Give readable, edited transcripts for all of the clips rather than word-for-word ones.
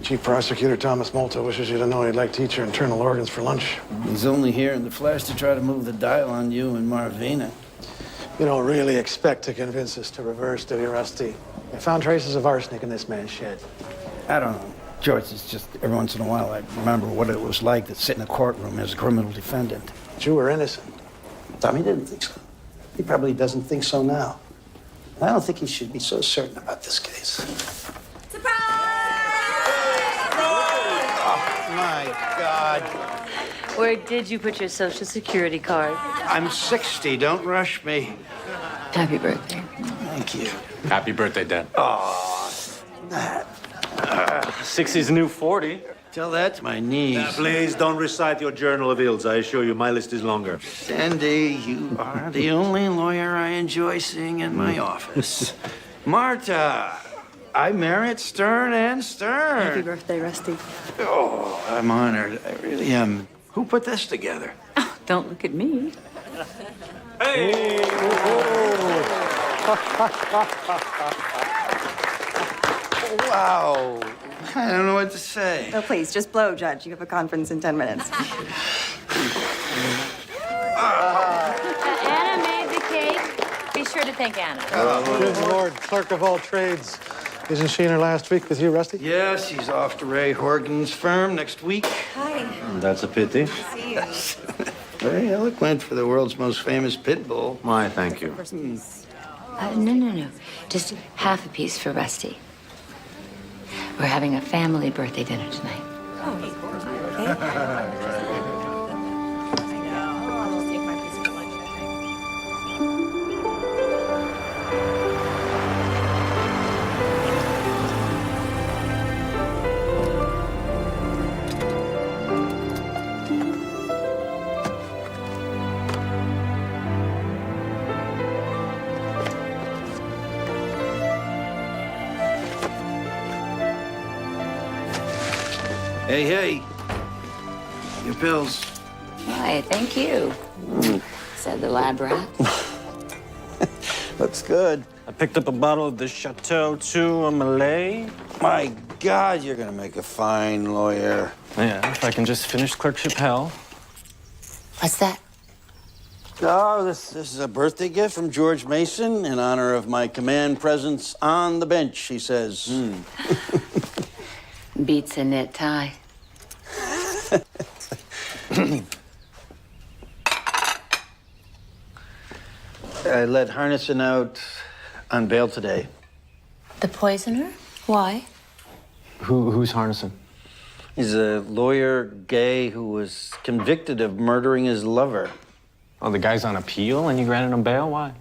Chief Prosecutor Thomas Molto wishes you to know he'd like to eat your internal organs for lunch. He's only here in the flesh to try to move the dial on you and Marvina. You don't really expect to convince us to reverse, do you, Rusty? I found traces of arsenic in this man's shed. I don't know. George, it's just every once in a while I remember what it was like to sit in a courtroom as a criminal defendant. But you were innocent. Tommy didn't think so. He probably doesn't think so now. I don't think he should be so certain about this case. Surprise! Oh, my God. Where did you put your Social Security card? I'm 60. Don't rush me. Happy birthday. Thank you. Happy birthday, Dad. Oh, that. 60's the new 40. Tell that to my niece. Please don't recite your journal of ills. I assure you my list is longer. Sandy, you are the only lawyer I enjoy seeing in my office. Marta, I merit Stern and Stern. Happy birthday, Rusty. Oh, I'm honored. I really am. Who put this together? Oh, don't look at me. Hey! Wow. I don't know what to say. Oh, please, just blow, Judge. You have a conference in 10 minutes. Anna made the cake. Be sure to thank Anna. Good Lord, clerk of all trades. Isn't she in her last week with you, Rusty? Yes, he's off to Ray Horgan's firm next week. Hi. That's a pity. See you. Very eloquent for the world's most famous pit bull. My thank you. No. Just half a piece for Rusty. We're having a family birthday dinner tonight. Hey. Your pills. Why, thank you, said the lab rat. Looks good. I picked up a bottle of the Chateau 2 Malay. My God, you're gonna make a fine lawyer. Yeah, if I can just finish clerkship hell. What's that? Oh, this is a birthday gift from George Mason in honor of my command presence on the bench, he says. Beats a knit tie. I let Harnison out on bail today. The poisoner? Why? Who's harnessing? He's a lawyer, gay, who was convicted of murdering his lover. Oh, the guy's on appeal and you granted him bail? Why?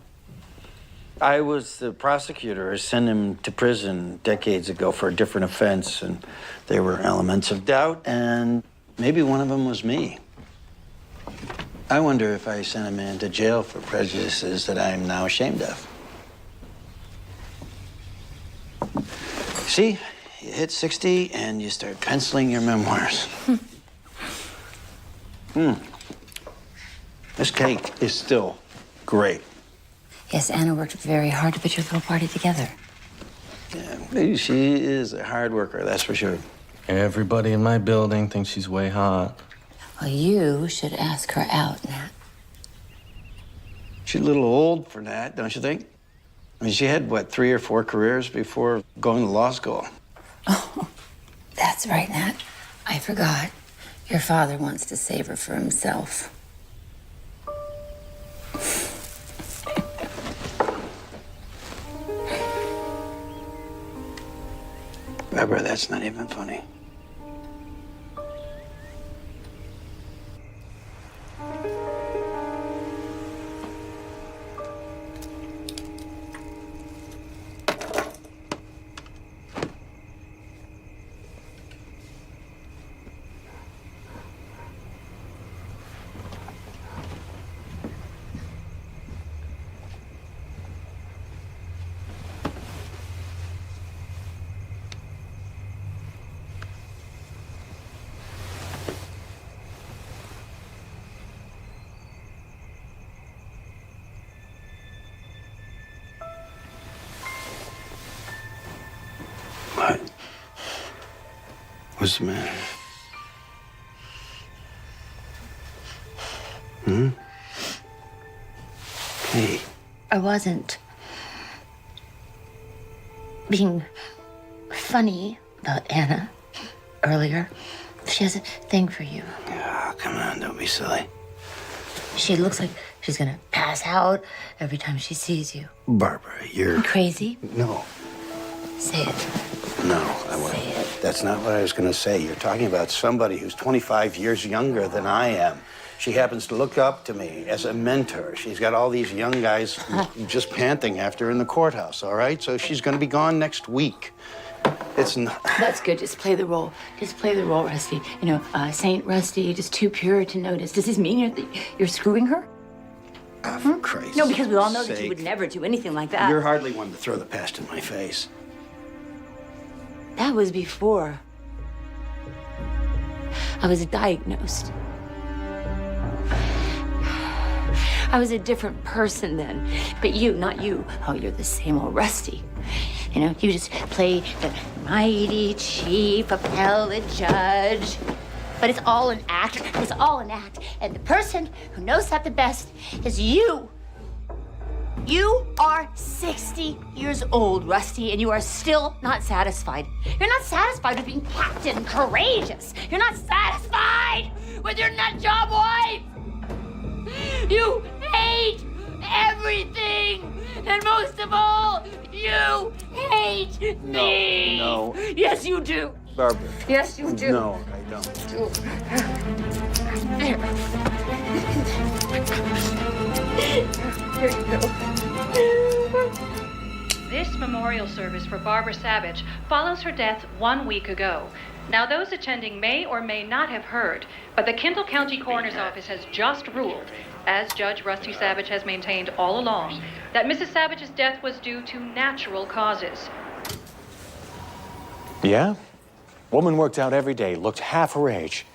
I was the prosecutor. I sent him to prison decades ago for a different offense, and there were elements of doubt, and maybe one of them was me. I wonder if I sent a man to jail for prejudices that I'm now ashamed of. See, you hit 60 and you start penciling your memoirs. This cake is still great. Yes, Anna worked very hard to put your little party together. Yeah, she is a hard worker, that's for sure. Everybody in my building thinks she's way hot. Well, you should ask her out, Nat. She's a little old for that, don't you think? I mean, she had, what, 3 or 4 careers before going to law school? Oh, that's right, Nat. I forgot. Your father wants to save her for himself. Barbara, that's not even funny. What's the matter? Hey. I wasn't being funny about Anna earlier. She has a thing for you. Oh, come on, don't be silly. She looks like she's gonna pass out every time she sees you. Barbara, you're... Crazy? No. Say it. No, I won't. Say it. That's not what I was going to say. You're talking about somebody who's 25 years younger than I am. She happens to look up to me as a mentor. She's got all these young guys just panting after her in the courthouse, all right? So she's going to be gone next week. It's not... That's good. Just play the role. Just play the role, Rusty. You know, Saint Rusty, just too pure to notice. Does this mean you're screwing her? For Christ's No, because we all know that you sake. would never do anything like that. You're hardly one to throw the past in my face. That was before I was diagnosed. I was a different person then. But you, not you. Oh, you're the same old Rusty. You know, you just play the mighty chief appellate judge. But it's all an act. It's all an act. And the person who knows that the best is you. You are 60 years old, Rusty, and you are still not satisfied. You're not satisfied with being Captain Courageous. You're not satisfied with your nut job wife. You hate everything. And most of all, you hate me. No. Yes, you do. Barbara. Yes, you do. No, I don't. Here you go. This memorial service for Barbara Savage follows her death 1 week ago. Now, those attending may or may not have heard, but the Kendall County Coroner's Office has just ruled, as Judge Rusty Savage has maintained all along, that Mrs. Savage's death was due to natural causes. Yeah? Woman worked out every day, looked half her age.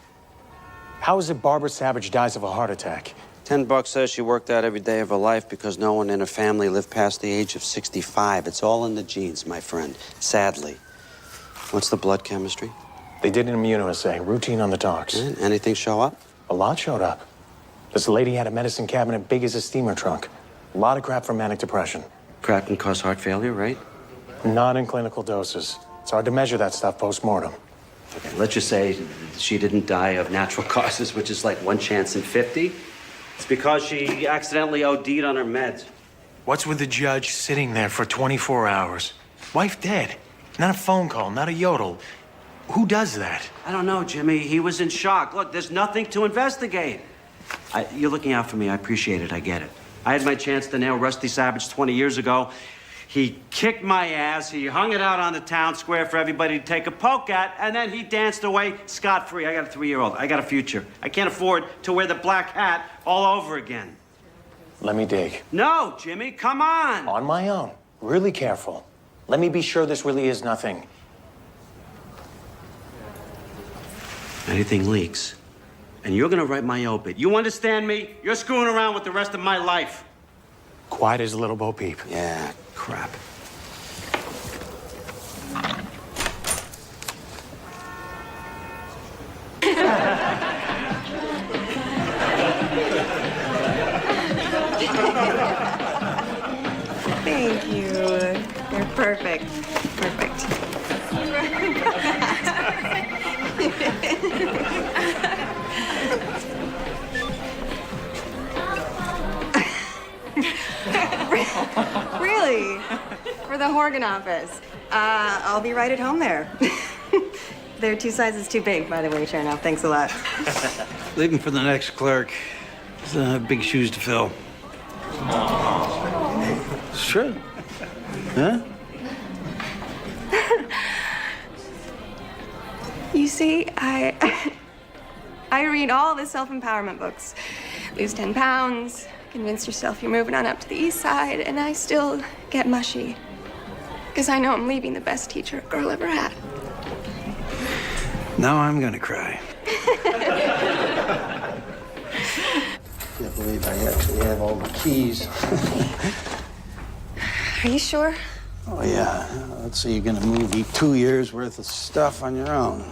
How is it Barbara Savage dies of a heart attack? $10 says she worked out every day of her life because no one in her family lived past the age of 65. It's all in the genes, my friend, sadly. What's the blood chemistry? They did an immunoassay, routine on the docs. Anything show up? A lot showed up. This lady had a medicine cabinet big as a steamer trunk. A lot of crap for manic depression. Crap can cause heart failure, right? Not in clinical doses. It's hard to measure that stuff post-mortem. Okay, let's just say she didn't die of natural causes, which is like 1 chance in 50. It's because she accidentally OD'd on her meds. What's with the judge sitting there for 24 hours? Wife dead. Not a phone call, not a yodel. Who does that? I don't know, Jimmy. He was in shock. Look, there's nothing to investigate. You're looking out for me. I appreciate it. I get it. I had my chance to nail Rusty Savage 20 years ago. He kicked my ass. He hung it out on the town square for everybody to take a poke at, and then he danced away scot-free. I got a 3-year-old. I got a future. I can't afford to wear the black hat all over again. Let me dig. No, Jimmy, come on. On my own. Really careful. Let me be sure this really is nothing. Anything leaks, and you're gonna write my obit. You understand me? You're screwing around with the rest of my life. Quiet as a little Bo Peep. Yeah, crap. Thank you. You're perfect. Perfect. Really? For the Horgan office. I'll be right at home there. They're 2 sizes too big, by the way, Chernoff. Thanks a lot. Leaving for the next clerk. It's big shoes to fill. It's true. Huh? You see, I read all the self-empowerment books. Lose 10 pounds, convince yourself you're moving on up to the east side, and I still get mushy. Because I know I'm leaving the best teacher a girl ever had. Now I'm gonna cry. Can't believe I actually have all the keys. Are you sure? Oh, yeah. Let's say you're gonna move 2 years worth of stuff on your own.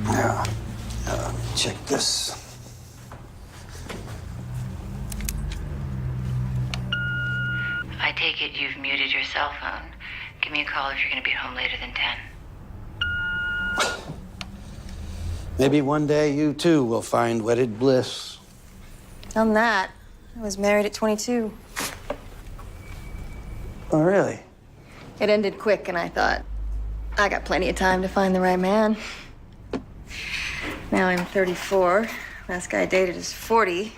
Yeah. Check this. I take it you've muted your cell phone. Give me a call if you're going to be home later than 10. Maybe one day you too will find wedded bliss. On that, I was married at 22. Oh, really? It ended quick, and I thought, I got plenty of time to find the right man. Now I'm 34. Last guy I dated is 40.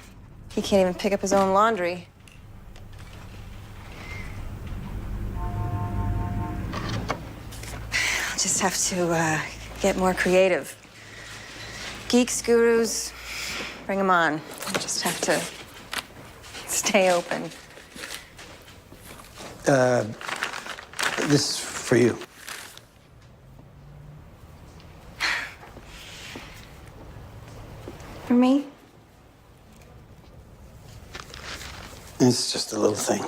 He can't even pick up his own laundry. I'll just have to get more creative. Geeks, gurus, bring them on. I'll just have to stay open. This is for you. For me? It's just a little thing.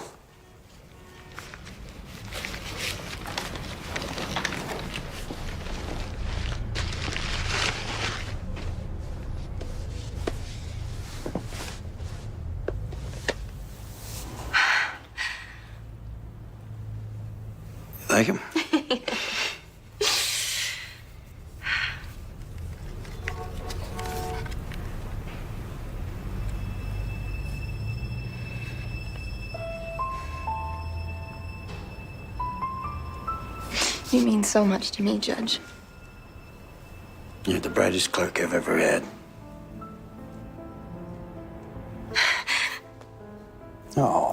You like him? You mean so much to me, Judge. You're the brightest clerk I've ever had. Oh.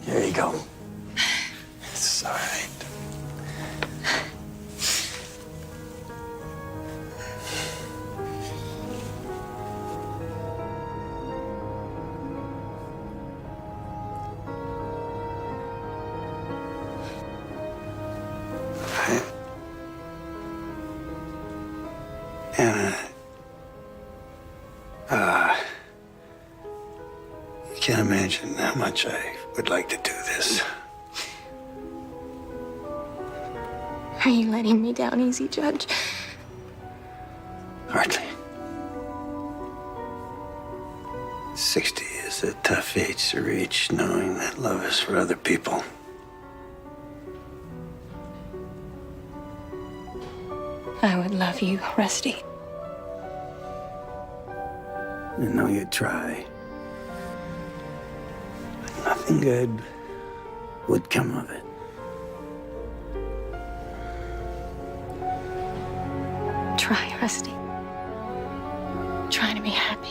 Here you go. It's all right. Anna, you can't imagine how much I would like to do this. Are you letting me down easy, Judge? Hardly. 60 is a tough age to reach, knowing that love is for other people. I would love you, Rusty. I know you'd try. But nothing good would come of it. Try, Rusty. Try to be happy.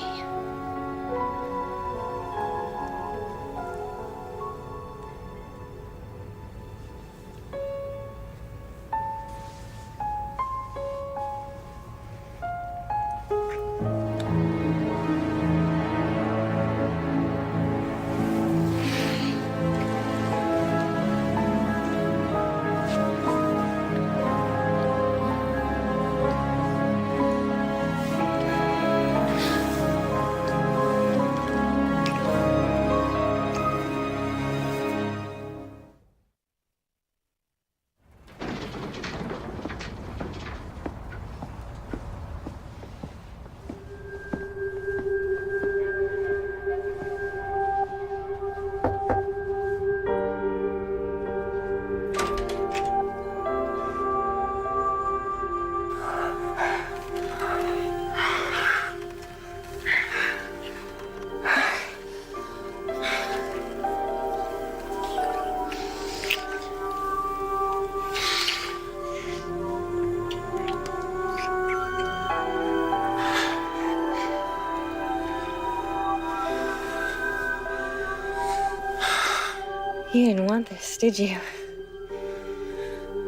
You didn't want this, did you?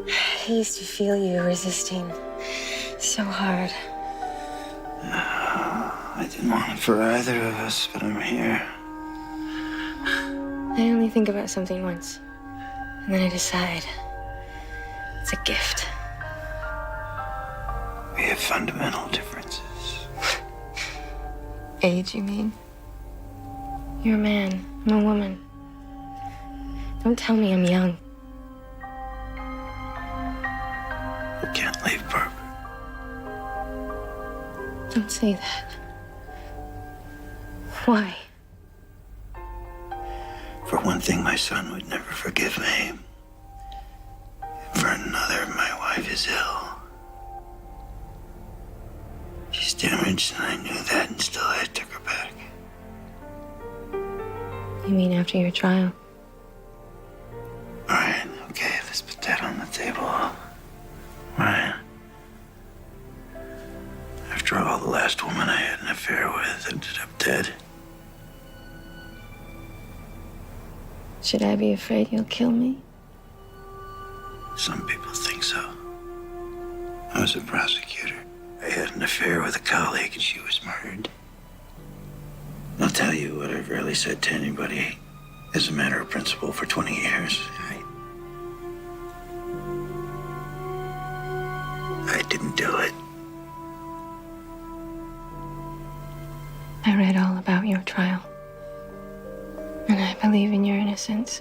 I used to feel you resisting so hard. I didn't want it for either of us, but I'm here. I only think about something once, and then I decide it's a gift. We have fundamental differences. Age, you mean? You're a man. I'm a woman. Don't tell me I'm young. You can't leave, Barbara. Don't say that. Why? For one thing, my son would never forgive me. For another, my wife is ill. She's damaged, and I knew that, and still I took her back. You mean after your trial? All right, okay, let's put that on the table. All right. After all, the last woman I had an affair with ended up dead. Should I be afraid you'll kill me? Some people think so. I was a prosecutor. I had an affair with a colleague, and she was murdered. I'll tell you what I've rarely said to anybody as a matter of principle for 20 years. I didn't do it. I read all about your trial. And I believe in your innocence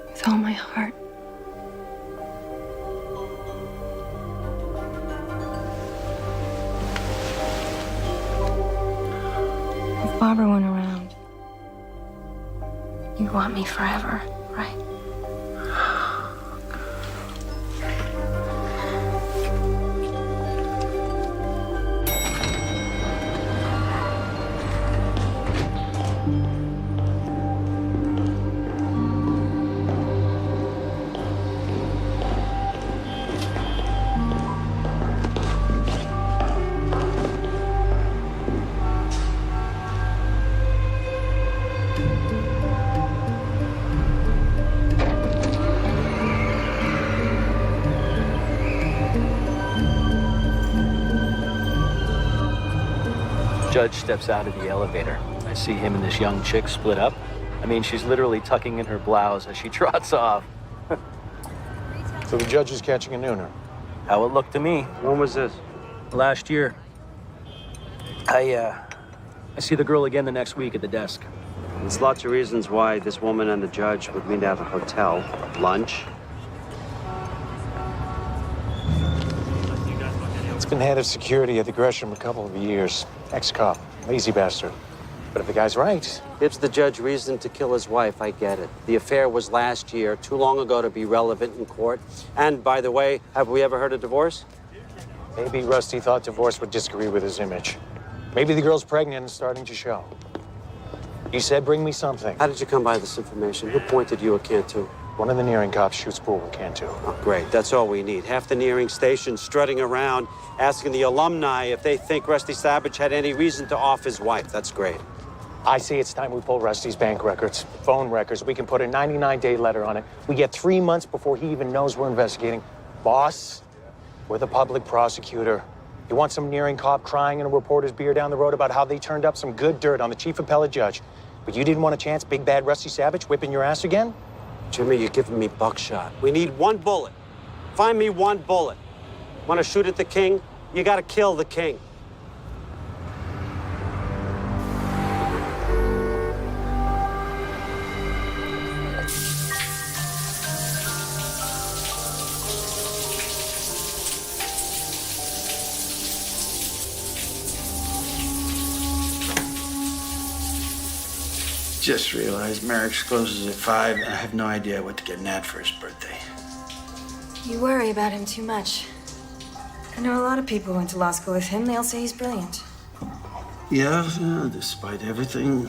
with all my heart. If Barbara went around, you'd want me forever, right? Judge steps out of the elevator. I see him and this young chick split up. I mean, she's literally tucking in her blouse as she trots off. So the judge is catching a nooner. How it looked to me. When was this? Last year. I see the girl again the next week at the desk. There's lots of reasons why this woman and the judge would meet at a hotel, lunch. It's been head of security at the Gresham a couple of years. Ex-cop, lazy bastard. But if the guy's right... Gives the judge reason to kill his wife, I get it. The affair was last year, too long ago to be relevant in court. And, by the way, have we ever heard of divorce? Maybe Rusty thought divorce would disagree with his image. Maybe the girl's pregnant and starting to show. He said, bring me something. How did you come by this information? Who pointed you at Cantu? One of the nearing cops shoots pool with Cantu. Oh, great. That's all we need. Half the nearing station strutting around, asking the alumni if they think Rusty Savage had any reason to off his wife. That's great. I say it's time we pull Rusty's bank records, phone records. We can put a 99-day letter on it. We get 3 months before he even knows we're investigating. Boss, we're the public prosecutor. You want some nearing cop crying in a reporter's beer down the road about how they turned up some good dirt on the chief appellate judge. But you didn't want a chance, big bad Rusty Savage whipping your ass again? Jimmy, you're giving me buckshot. We need one bullet. Find me one bullet. Want to shoot at the king? You got to kill the king. Just realized Merrick's closes at 5, and I have no idea what to get Nat for his birthday. You worry about him too much. I know a lot of people who went to law school with him. They all say he's brilliant. Yeah, despite everything.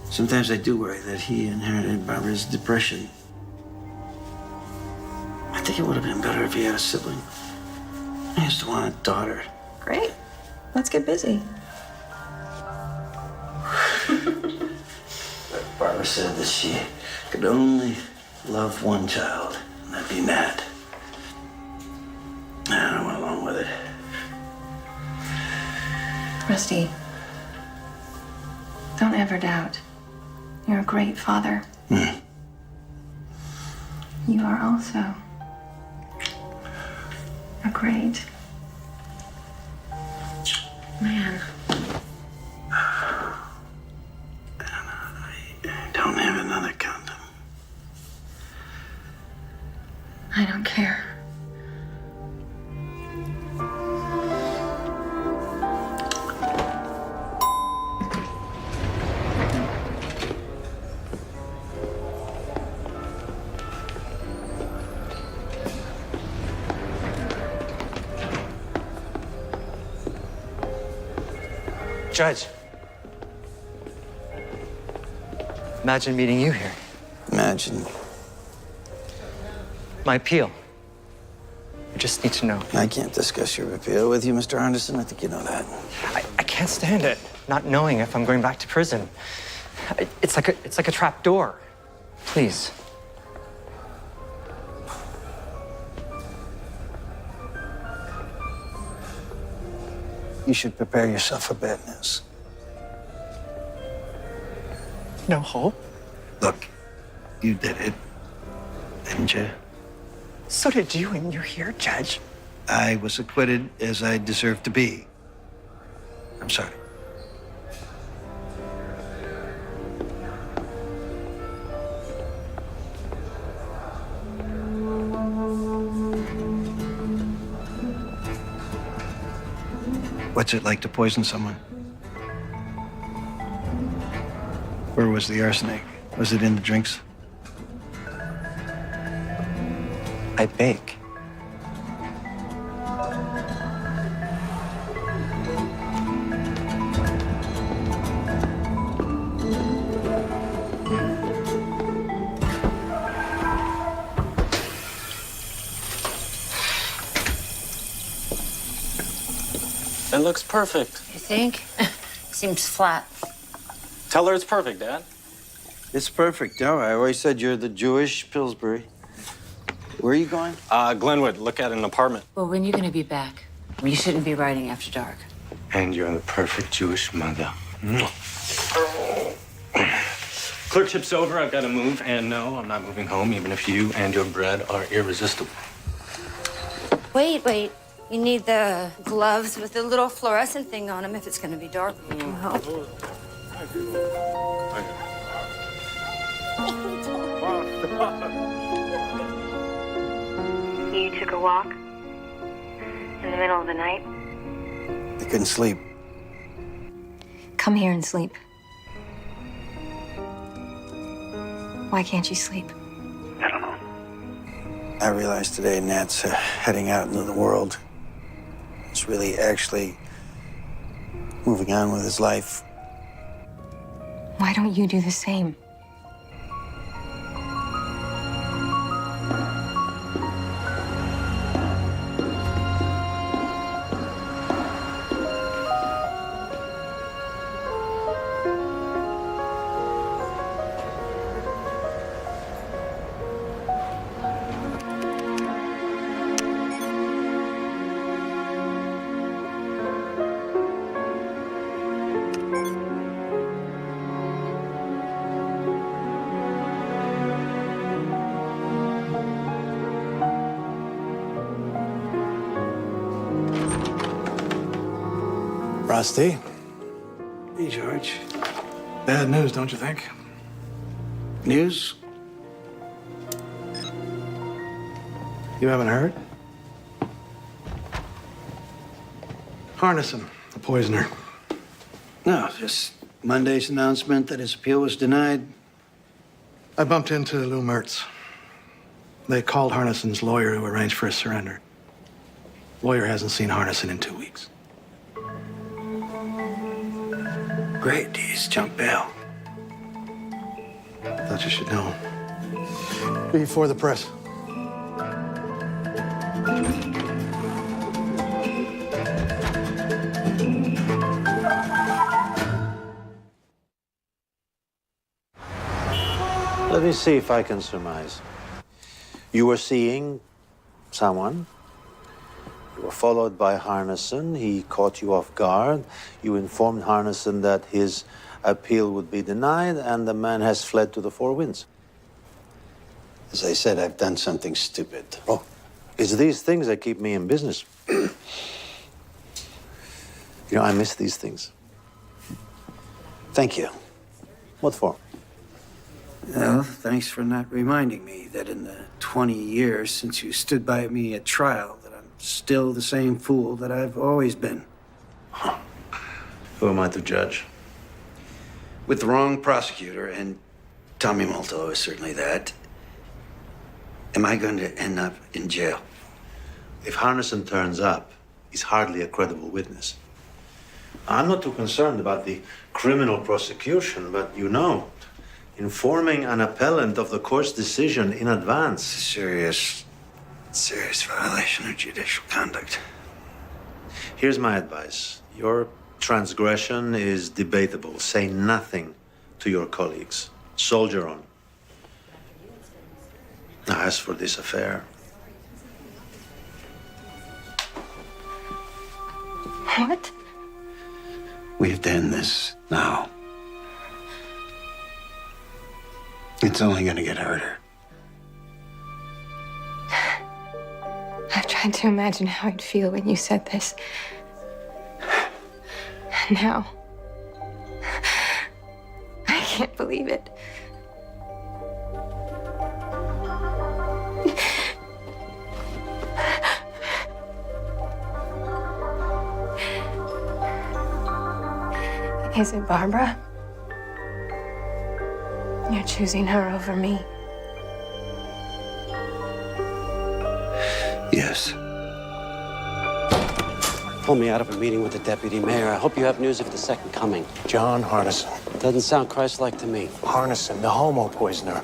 Sometimes I do worry that he inherited Barbara's depression. I think it would have been better if he had a sibling. I used to want a daughter. Great. Let's get busy. Barbara said that she could only love one child, and that'd be Nat. And I went along with it. Rusty, don't ever doubt. You're a great father. You are also a great man. I don't care. Judge. Imagine meeting you here. Imagine. My appeal. I just need to know. I can't discuss your appeal with you, Mr. Henderson. I think you know that. I can't stand it, not knowing if I'm going back to prison. It's like a trap door. Please. You should prepare yourself for bad news. No hope? Look, you did it, didn't you? So did you, and you're here, Judge. I was acquitted as I deserved to be. I'm sorry. What's it like to poison someone? Where was the arsenic? Was it in the drinks? I bake. It looks perfect. You think? Seems flat. Tell her it's perfect, Dad. It's perfect. No, I always said you're the Jewish Pillsbury. Where are you going? Glenwood, look at an apartment. Well, when are you gonna be back? You shouldn't be riding after dark. And you're the perfect Jewish mother. Clerkship's over, I've got to move. And no, I'm not moving home, even if you and your bread are irresistible. Wait. You need the gloves with the little fluorescent thing on them if it's gonna be dark when you come home. You took a walk in the middle of the night? I couldn't sleep. Come here and sleep. Why can't you sleep? I realized today Nat's heading out into the world. He's really actually moving on with his life. Why don't you do the same? Rusty, Hey, George. bad news, don't you think? News? You haven't heard? Harnison, the poisoner. No, just Monday's announcement that his appeal was denied. I bumped into Lou Mertz. They called Harnison's lawyer to arrange for his surrender. Lawyer hasn't seen Harnison in 2 weeks. Great, he's jumped bail. Thought you should know. Before the press. Let me see if I can surmise. You were seeing someone. You were followed by Harnison. He caught you off guard. You informed Harnison that his appeal would be denied, and the man has fled to the four winds. As I said, I've done something stupid. Oh, it's these things that keep me in business. You know, I miss these things. Thank you. What for? Well, thanks for not reminding me that in the 20 years since you stood by me at trial, that I'm still the same fool that I've always been. Who am I to judge? With the wrong prosecutor, and Tommy Molto is certainly that, am I going to end up in jail? If Harnison turns up, he's hardly a credible witness. I'm not too concerned about the criminal prosecution, but informing an appellant of the court's decision in advance. Serious violation of judicial conduct. Here's my advice. Your transgression is debatable. Say nothing to your colleagues. Soldier on. Now, as for this affair, What? We have to end this now. It's only gonna get harder. I've tried to imagine how I'd feel when you said this. And now, I can't believe it. Is it Barbara? You're choosing her over me. Yes. Pull me out of a meeting with the deputy mayor. I hope you have news of the second coming. John Harnison. Doesn't sound Christ-like to me. Harnison, the homo poisoner.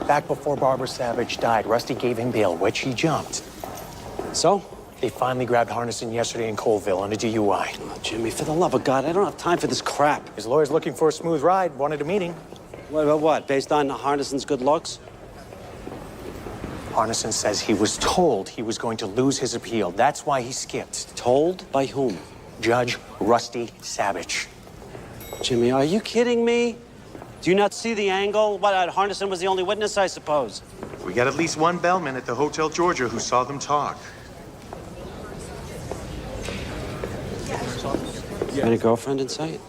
Back before Barbara Savage died, Rusty gave him bail, which he jumped. So? They finally grabbed Harnison yesterday in Colville on a DUI. Oh, Jimmy, for the love of God, I don't have time for this crap. His lawyer's looking for a smooth ride, wanted a meeting. What? Based on Harnison's good looks? Harnison says he was told he was going to lose his appeal. That's why he skipped. Told? By whom? Judge Rusty Savage. Jimmy, are you kidding me? Do you not see the angle? What, Harnison was the only witness, I suppose? We got at least one bellman at the Hotel Georgia who saw them talk. Any girlfriend in sight?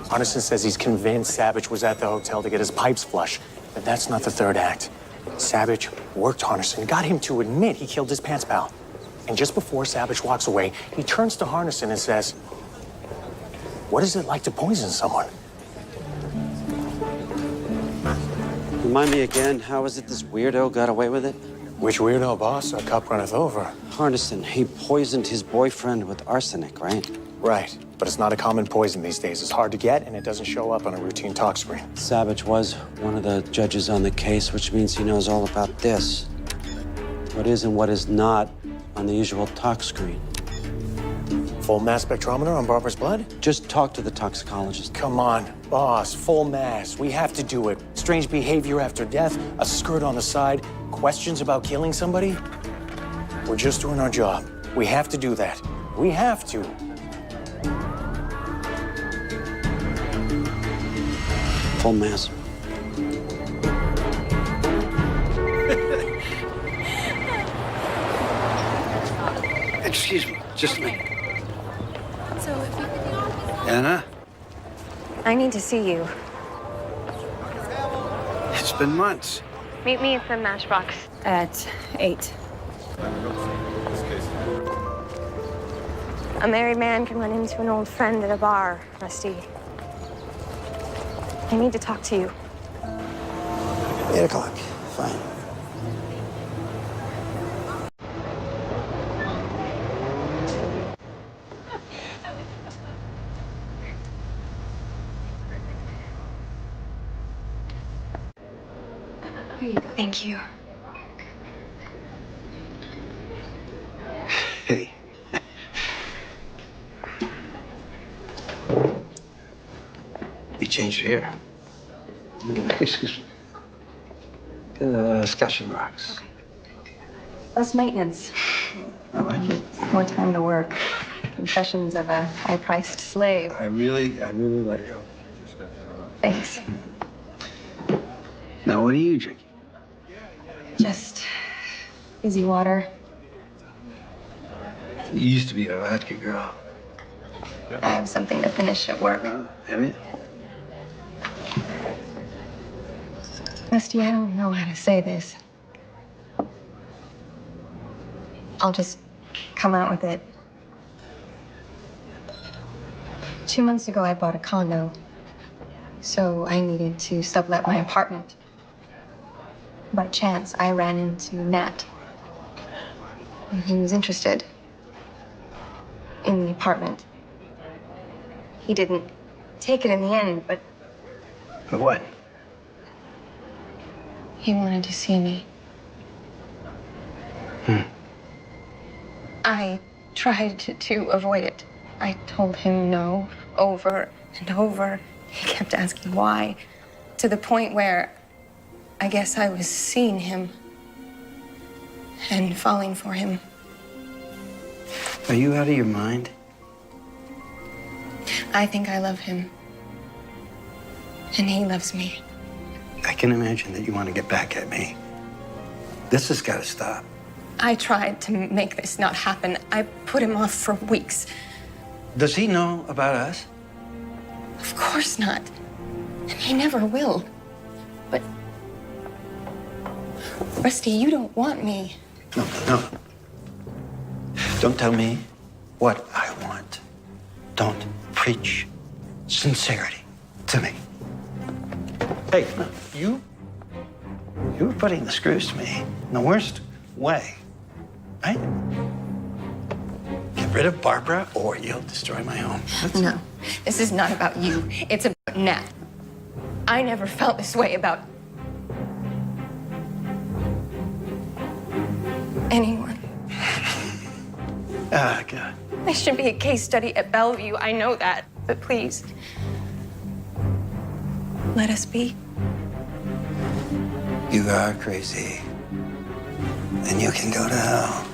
Harnison says he's convinced Savage was at the hotel to get his pipes flush, but that's not the third act. Savage worked Harnison, got him to admit he killed his pants pal. And just before Savage walks away, he turns to Harnison and says, "What is it like to poison someone?" Remind me again, how is it this weirdo got away with it? Which weirdo, boss? A cup runneth over. Harnison, he poisoned his boyfriend with arsenic, right? Right, but it's not a common poison these days. It's hard to get, and it doesn't show up on a routine talk screen. Savage was one of the judges on the case, which means he knows all about this. What is and what is not on the usual talk screen. Full mass spectrometer on Barbara's blood? Just talk to the toxicologist. Come on, boss, full mass. We have to do it. Strange behavior after death, a skirt on the side, questions about killing somebody. We're just doing our job. We have to do that. We have to. Full mass. Excuse me, just a minute. So if you could... Anna, I need to see you. it's been months. Meet me at the Matchbox. At 8. A married man can run into an old friend at a bar, Rusty. I need to talk to you. 8 o'clock, fine. Thank you. Hey. You changed here. Excuse me. Scotch and rocks. Less maintenance. I like it. More time to work. Confessions of a high-priced slave. I really like it. Thanks. Now, what are you drinking? Just fizzy water. You used to be a vodka girl. I have something to finish at work. Have you? Rusty, I don't know how to say this. I'll just come out with it. 2 months ago, I bought a condo, so I needed to sublet my apartment. By chance, I ran into Nat. And he was interested in the apartment. He didn't take it in the end, but But what? he wanted to see me. I tried to avoid it. I told him no over and over. He kept asking why, to the point where I guess I was seeing him and falling for him. Are you out of your mind? I think I love him. And he loves me. I can imagine that you want to get back at me. This has got to stop. I tried to make this not happen. I put him off for weeks. Does he know about us? Of course not. And he never will. But, Rusty, you don't want me. No. Don't tell me what I want. Don't preach sincerity to me. Hey, you were putting the screws to me in the worst way, right? Get rid of Barbara or you'll destroy my home. No, this is not about you. It's about Nat. I never felt this way about anyone. Ah, God. I should be a case study at Bellevue. I know that. But please, let us be. You are crazy. And you can go to hell.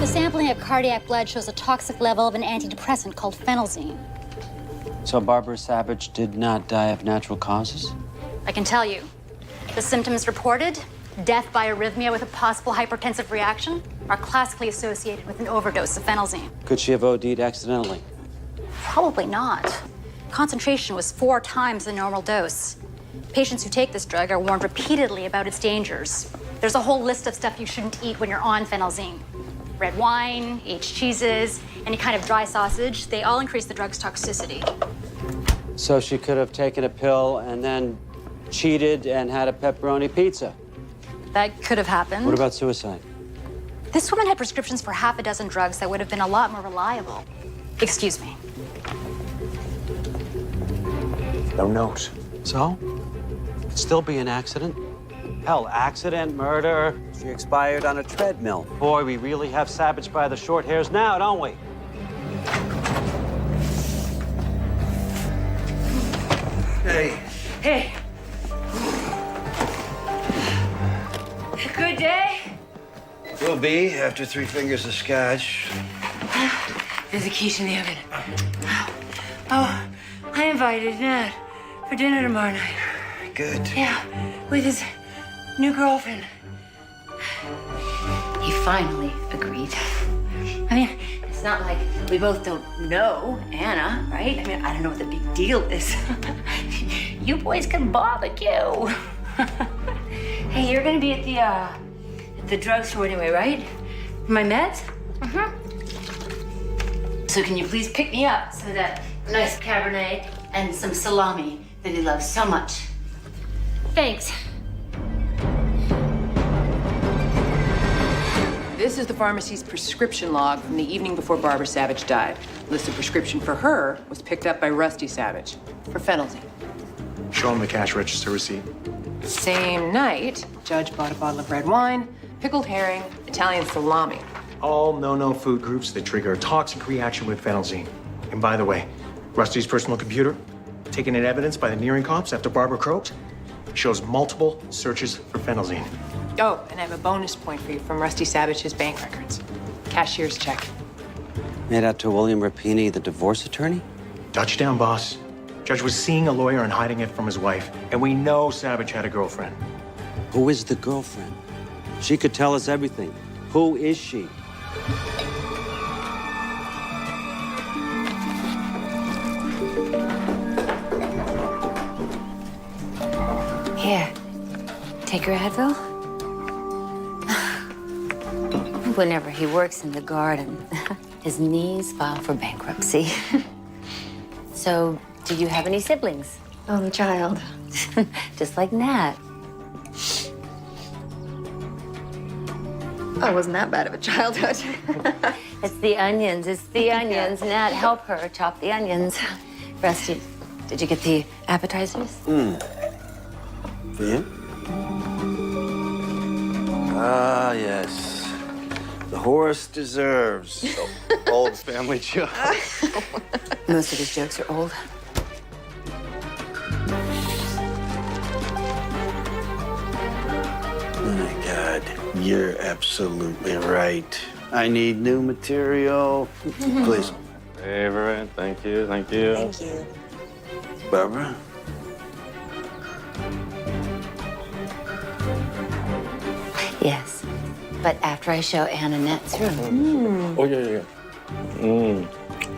The sampling of cardiac blood shows a toxic level of an antidepressant called phenelzine. So Barbara Savage did not die of natural causes? I can tell you, the symptoms reported, death by arrhythmia with a possible hypertensive reaction, are classically associated with an overdose of phenelzine. Could she have OD'd accidentally? Probably not. Concentration was 4 times the normal dose. Patients who take this drug are warned repeatedly about its dangers. There's a whole list of stuff you shouldn't eat when you're on phenelzine. Red wine, aged cheeses, any kind of dry sausage, they all increase the drug's toxicity. So she could have taken a pill and then cheated and had a pepperoni pizza. That could have happened. What about suicide? This woman had prescriptions for half a dozen drugs that would have been a lot more reliable. Excuse me. No note. So? Could still be an accident. Hell, accident, murder. She expired on a treadmill. Boy, we really have Savage by the short hairs now, don't we? Hey. Hey. Good day? Will be after 3 fingers of scotch. There's a quiche in the oven. Oh, I invited Nat for dinner tomorrow night. Good. Yeah, with his new girlfriend. He finally agreed. I mean, it's not like we both don't know Anna, right? I mean, I don't know what the big deal is. You boys can barbecue. Hey, you're gonna be at the drugstore anyway, right? For my meds? So can you please pick me up some of that nice Cabernet and some salami that he loves so much? Thanks. This is the pharmacy's prescription log from the evening before Barbara Savage died. List of prescription for her was picked up by Rusty Savage for phenelzine. Show him the cash register receipt. Same night, Judge bought a bottle of red wine, pickled herring, Italian salami. All no-no food groups that trigger a toxic reaction with phenelzine. And by the way, Rusty's personal computer, taken in evidence by the nearing cops after Barbara croaked, shows multiple searches for phenelzine. Oh, and I have a bonus point for you from Rusty Savage's bank records. Cashier's check. Made out to William Rapini, the divorce attorney? Touchdown, boss. Judge was seeing a lawyer and hiding it from his wife. And we know Savage had a girlfriend. Who is the girlfriend? She could tell us everything. Who is she? Here, take your Advil. Whenever he works in the garden, his knees file for bankruptcy. So, do you have any siblings? Only child. Just like Nat. I wasn't that bad of a childhood. It's the onions, it's the onions. Nat, help her chop the onions. Rusty, did you get the appetizers? Yeah? Ah, yes. The horse deserves. Old family joke. Most of his jokes are old. Oh my God, you're absolutely right. I need new material. Please. Favorite. Thank you. Thank you. Thank you. Barbara? Yes, but after I show Anna Nat's room. Oh, yeah.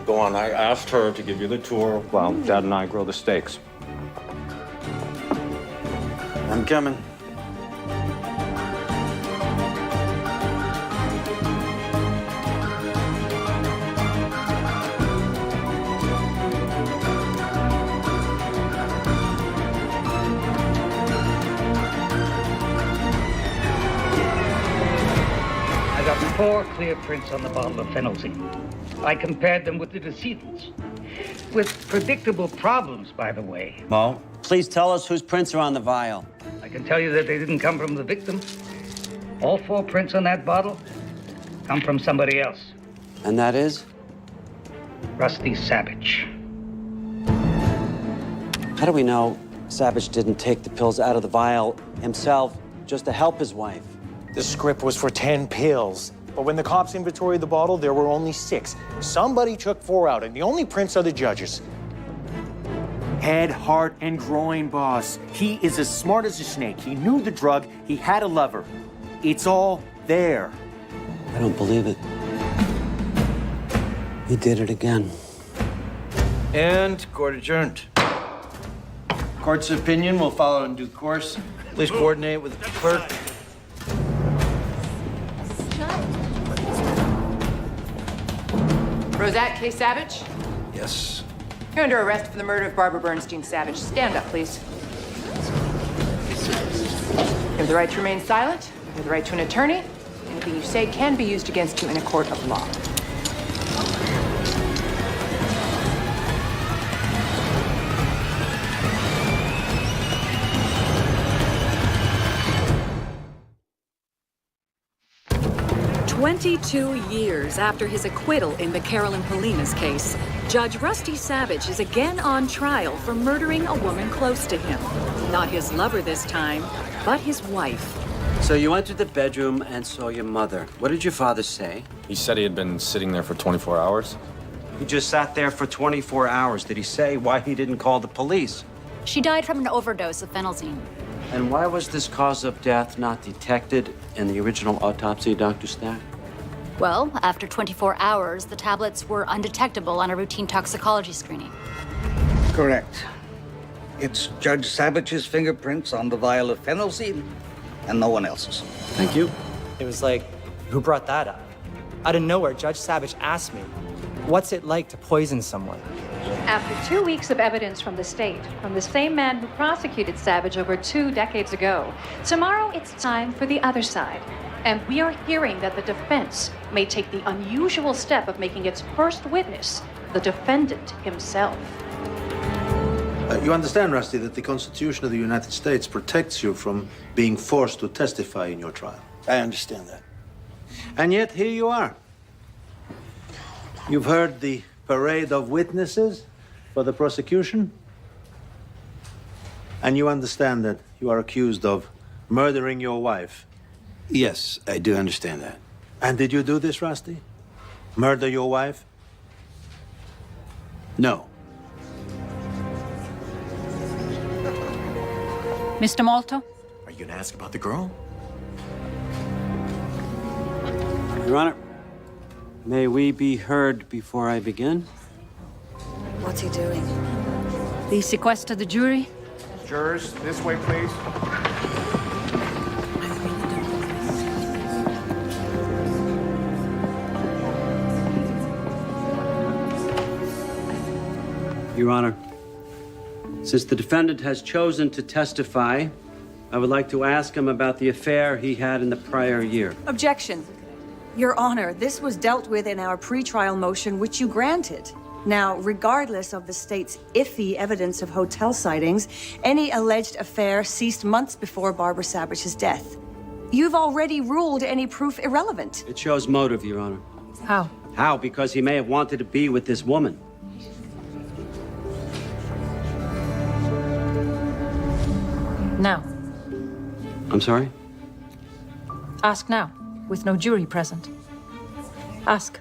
Go on. I asked her to give you the tour while Dad and I grow the steaks. I'm coming. I got 4 clear prints on the bottle of phenolzine. I compared them with the decedent's. With predictable problems, by the way. Mo, please tell us whose prints are on the vial. I can tell you that they didn't come from the victim. All 4 prints on that bottle come from somebody else. And that is? Rusty Savage. How do we know Savage didn't take the pills out of the vial himself just to help his wife? The script was for 10 pills. But when the cops inventoried the bottle, there were only 6. Somebody took 4 out, and the only prints are the judges. Head, heart, and groin, boss. He is as smart as a snake. He knew the drug. He had a lever. It's all there. I don't believe it. He did it again. And court adjourned. Court's opinion will follow in due course. Please coordinate with the clerk. Rosette K. Savage, Yes. you're under arrest for the murder of Barbara Bernstein Savage. Stand up, please. You have the right to remain silent. You have the right to an attorney. Anything you say can be used against you in a court of law. Years after his acquittal in the Carolyn Polinas case, Judge Rusty Savage is again on trial for murdering a woman close to him. Not his lover this time, but his wife. So you entered the bedroom and saw your mother. What did your father say? He said he had been sitting there for 24 hours. He just sat there for 24 hours. Did he say why he didn't call the police? She died from an overdose of phenolzine. And why was this cause of death not detected in the original autopsy, Dr. Stack? Well, after 24 hours, the tablets were undetectable on a routine toxicology screening. Correct. It's Judge Savage's fingerprints on the vial of phenolzine, and no one else's. Thank you. It was like, who brought that up? Out of nowhere, Judge Savage asked me, what's it like to poison someone? After 2 weeks of evidence from the state, from the same man who prosecuted Savage over 2 decades ago, tomorrow it's time for the other side. And we are hearing that the defense may take the unusual step of making its first witness the defendant himself. You understand, Rusty, that the Constitution of the United States protects you from being forced to testify in your trial. I understand that. And yet, here you are. You've heard the parade of witnesses for the prosecution, and you understand that you are accused of murdering your wife. Yes, I do understand that. And did you do this, Rusty? Murder your wife? No. Mr. Malto? Are you gonna ask about the girl? Your Honor, may we be heard before I begin? What's he doing? Please sequester the jury. Jurors, this way, please. Your Honor, since the defendant has chosen to testify, I would like to ask him about the affair he had in the prior year. Objection. Your Honor, this was dealt with in our pretrial motion, which you granted. Now, regardless of the state's iffy evidence of hotel sightings, any alleged affair ceased months before Barbara Savage's death. You've already ruled any proof irrelevant. It shows motive, Your Honor. How? How? Because he may have wanted to be with this woman. Now. I'm sorry? Ask now, with no jury present. Ask.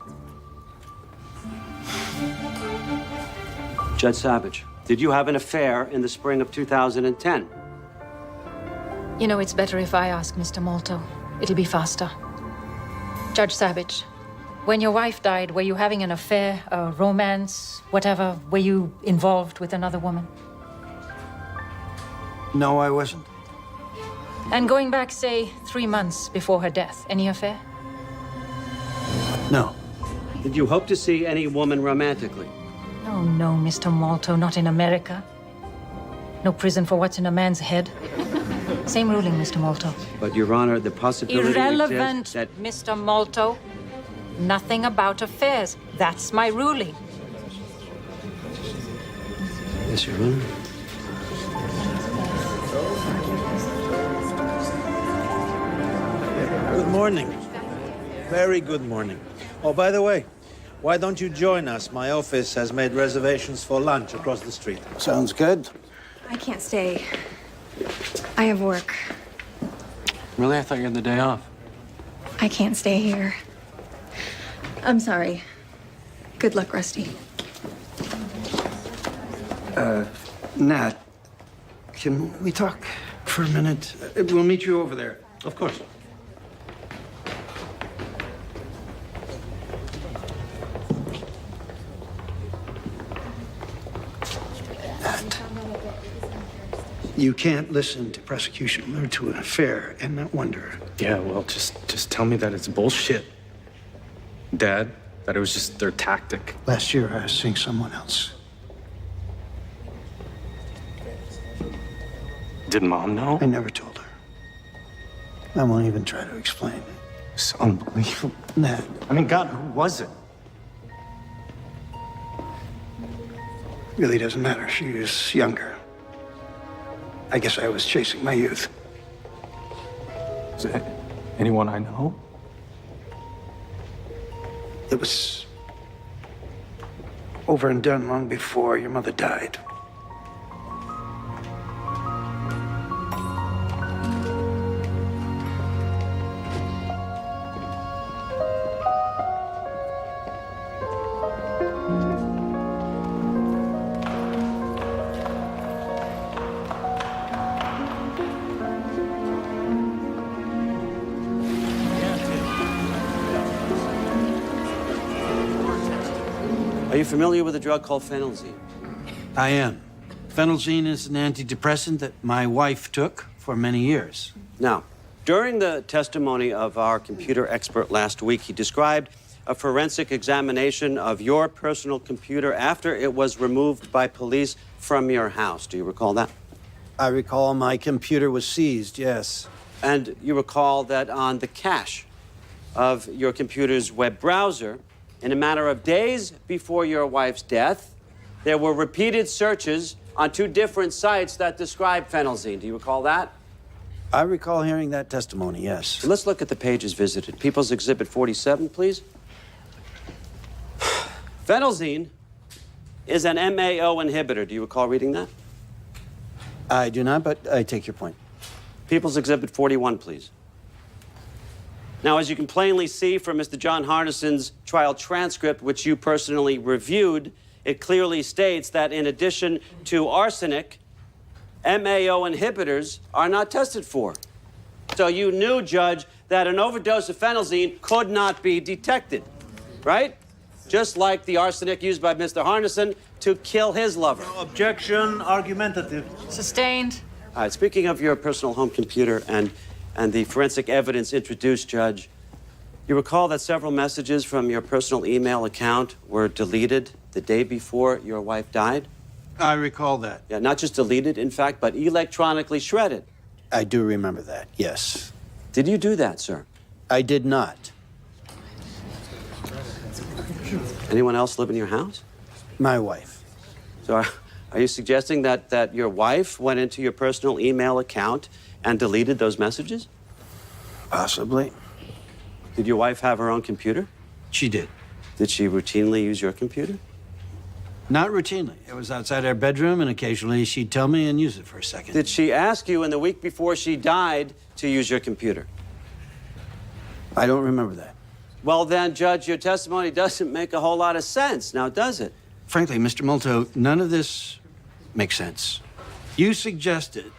Judge Savage, did you have an affair in the spring of 2010? You know, it's better if I ask, Mr. Molto. It'll be faster. Judge Savage, when your wife died, were you having an affair, a romance, whatever? Were you involved with another woman? No, I wasn't. And going back, say, 3 months before her death, any affair? No. Did you hope to see any woman romantically? Oh, no, Mr. Molto, not in America. No prison for what's in a man's head. Same ruling, Mr. Molto. But, Your Honor, the possibility Irrelevant, exists that... Mr. Molto. Nothing about affairs. That's my ruling. Yes, Your Honor. Good morning. Very good morning. Oh, by the way, why don't you join us? My office has made reservations for lunch across the street. Sounds good. I can't stay. I have work. Really? I thought you had the day off. I can't stay here. I'm sorry. Good luck, Rusty. Nat, can we talk for a minute? We'll meet you over there. Of course. You can't listen to prosecution allude to an affair and not wonder. Yeah, well, just tell me that it's bullshit. Dad, that it was just their tactic. Last year, I was seeing someone else. Did Mom know? I never told her. I won't even try to explain. It's unbelievable. Nat. I mean, God, who was it? Really doesn't matter. She was younger. I guess I was chasing my youth. Is it anyone I know? It was over and done long before your mother died. Are you familiar with a drug called phenelzine? I am. Phenelzine is an antidepressant that my wife took for many years. Now, during the testimony of our computer expert last week, he described a forensic examination of your personal computer after it was removed by police from your house. Do you recall that? I recall my computer was seized, yes. And you recall that on the cache of your computer's web browser, in a matter of days before your wife's death, there were repeated searches on 2 different sites that describe phenelzine. Do you recall that? I recall hearing that testimony, yes. So let's look at the pages visited. People's Exhibit 47, please. Phenelzine is an MAO inhibitor. Do you recall reading that? I do not, but I take your point. People's Exhibit 41, please. Now, as you can plainly see from Mr. John Harnison's trial transcript, which you personally reviewed, it clearly states that in addition to arsenic, MAO inhibitors are not tested for. So you knew, Judge, that an overdose of phenelzine could not be detected, right? Just like the arsenic used by Mr. Harnison to kill his lover. Objection, argumentative. Sustained. All right, speaking of your personal home computer and the forensic evidence introduced, Judge, you recall that several messages from your personal email account were deleted the day before your wife died? I recall that. Yeah, not just deleted, in fact, but electronically shredded. I do remember that, yes. Did you do that, sir? I did not. Anyone else live in your house? My wife. So are you suggesting that your wife went into your personal email account and deleted those messages? Possibly. Did your wife have her own computer? She did. Did she routinely use your computer? Not routinely. It was outside our bedroom, and occasionally she'd tell me and use it for a second. Did she ask you in the week before she died to use your computer? I don't remember that. Well, then, Judge, your testimony doesn't make a whole lot of sense, now does it? Frankly, Mr. Molto, none of this makes sense. You suggested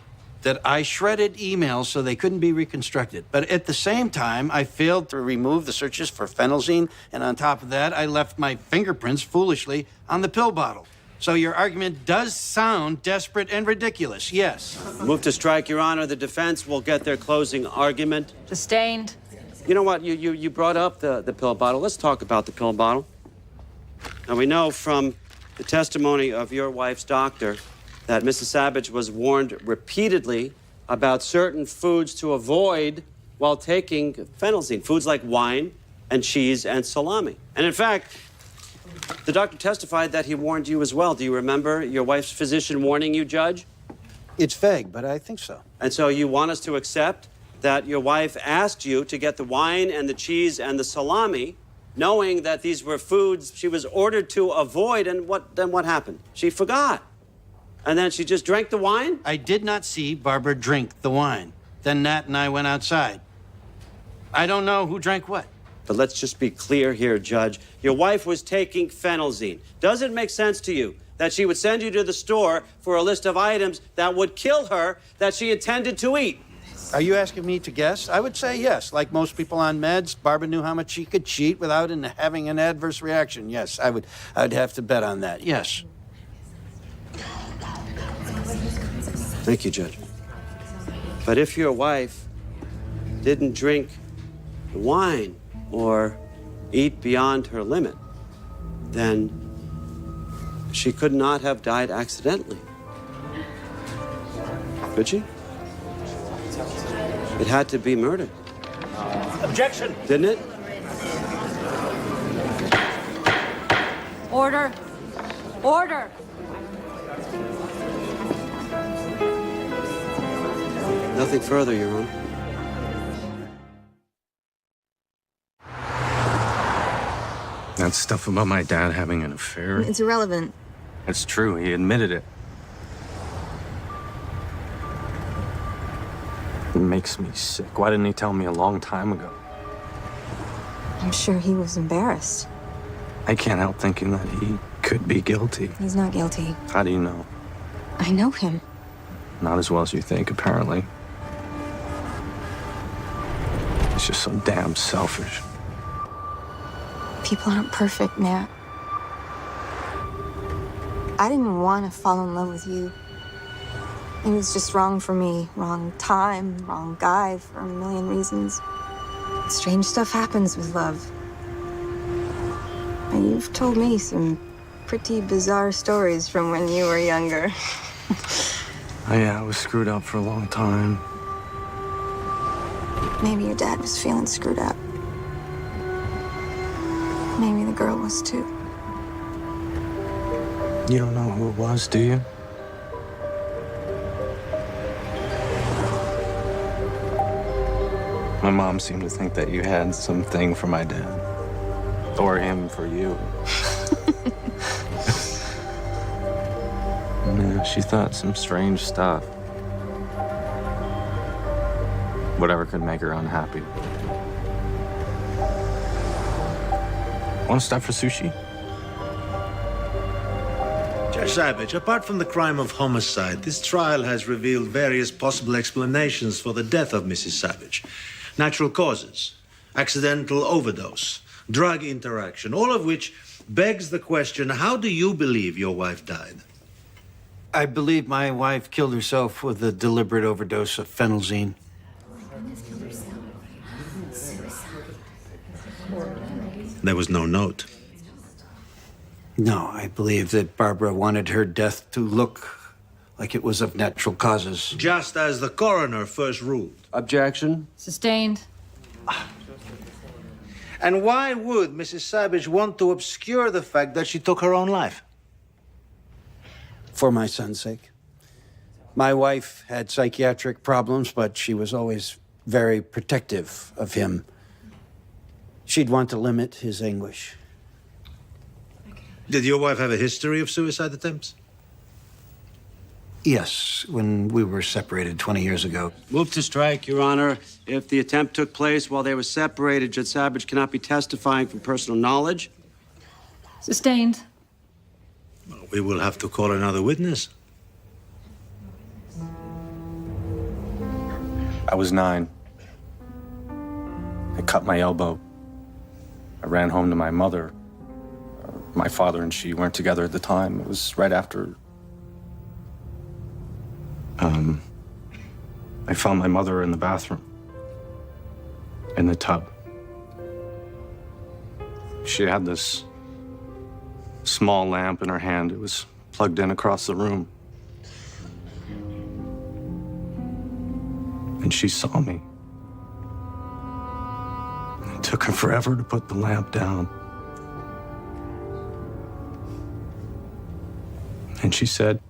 that I shredded emails so they couldn't be reconstructed. But at the same time, I failed to remove the searches for phenelzine, and on top of that, I left my fingerprints foolishly on the pill bottle. So your argument does sound desperate and ridiculous, yes. Move to strike, Your Honor. The defense will get their closing argument. Sustained. You know what? You brought up the pill bottle. Let's talk about the pill bottle. Now, we know from the testimony of your wife's doctor that Mrs. Savage was warned repeatedly about certain foods to avoid while taking phenelzine, foods like wine and cheese and salami. And in fact, the doctor testified that he warned you as well. Do you remember your wife's physician warning you, Judge? It's vague, but I think so. And so you want us to accept that your wife asked you to get the wine and the cheese and the salami, knowing that these were foods she was ordered to avoid, and then what happened? She forgot. And then she just drank the wine? I did not see Barbara drink the wine. Then Nat and I went outside. I don't know who drank what. But let's just be clear here, Judge. Your wife was taking phenelzine. Does it make sense to you that she would send you to the store for a list of items that would kill her that she intended to eat? Are you asking me to guess? I would say yes. Like most people on meds, Barbara knew how much she could cheat without having an adverse reaction. Yes, I'd have to bet on that. Yes. Thank you, Judge. But if your wife didn't drink the wine or eat beyond her limit, then she could not have died accidentally. Could she? It had to be murder. Objection. Didn't it? Order. Order. Nothing further, Your Honor. That stuff about my dad having an affair, It's irrelevant. it's true. He admitted it. It makes me sick. Why didn't he tell me a long time ago? I'm sure he was embarrassed. I can't help thinking that he could be guilty. He's not guilty. How do you know? I know him. Not as well as you think, apparently. He's just so damn selfish. People aren't perfect, Nat. I didn't want to fall in love with you. It was just wrong for me. Wrong time, wrong guy for a million reasons. Strange stuff happens with love. And you've told me some pretty bizarre stories from when you were younger. Oh, yeah, I was screwed up for a long time. Maybe your dad was feeling screwed up. Maybe the girl was too. You don't know who it was, do you? My mom seemed to think that you had something for my dad. Or him for you. Yeah, she thought some strange stuff. Whatever could make her unhappy. Want to stop for sushi? Judge Savage, apart from the crime of homicide, this trial has revealed various possible explanations for the death of Mrs. Savage. Natural causes, accidental overdose, drug interaction, all of which begs the question, how do you believe your wife died? I believe my wife killed herself with a deliberate overdose of phenelzine. There was no note. No, I believe that Barbara wanted her death to look like it was of natural causes. Just as the coroner first ruled. Objection. Sustained. And why would Mrs. Savage want to obscure the fact that she took her own life? For my son's sake. My wife had psychiatric problems, but she was always very protective of him. She'd want to limit his anguish. Did your wife have a history of suicide attempts? Yes, when we were separated 20 years ago. Move to strike, Your Honor. If the attempt took place while they were separated, Judge Savage cannot be testifying from personal knowledge. Sustained. We will have to call another witness. I was 9. I cut my elbow. I ran home to my mother. My father and she weren't together at the time. It was right after... I found my mother in the bathroom, in the tub. She had this small lamp in her hand. It was plugged in across the room. And she saw me. It took her forever to put the lamp down. And she said,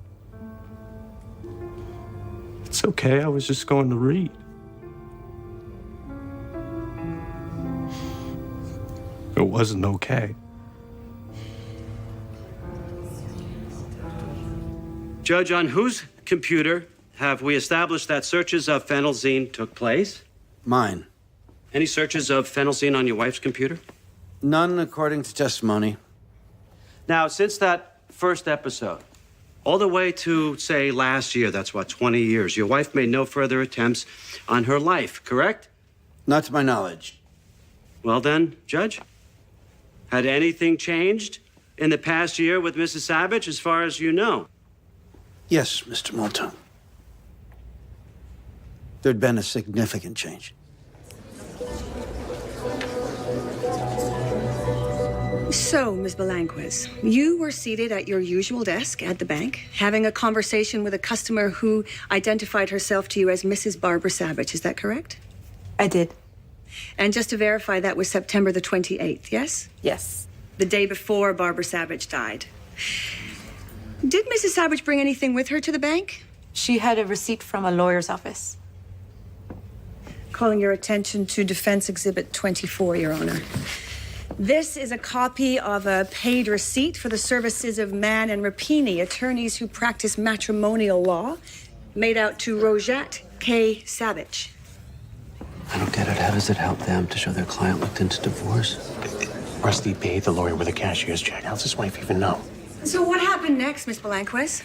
"It's okay, I was just going to read." It wasn't okay. Judge, on whose computer have we established that searches of phenelzine took place? Mine. Any searches of phenelzine on your wife's computer? None according to testimony. Now, since that first episode, all the way to, say, last year, that's what, 20 years, your wife made no further attempts on her life, correct? Not to my knowledge. Well then, Judge, had anything changed in the past year with Mrs. Savage, as far as you know? Yes, Mr. Moulton. There'd been a significant change. So, Ms. Belanquez, you were seated at your usual desk at the bank, having a conversation with a customer who identified herself to you as Mrs. Barbara Savage. Is that correct? I did. And just to verify, that was September the 28th, yes? Yes. The day before Barbara Savage died. Did Mrs. Savage bring anything with her to the bank? She had a receipt from a lawyer's office. Calling your attention to Defense Exhibit 24, Your Honor. This is a copy of a paid receipt for the services of Mann and Rapini, attorneys who practice matrimonial law, made out to Rosette K. Savage. I don't get it. How does it help them to show their client looked into divorce? Rusty paid the lawyer with a cashier's check. How's his wife even know? So what happened next, Miss Belanquez?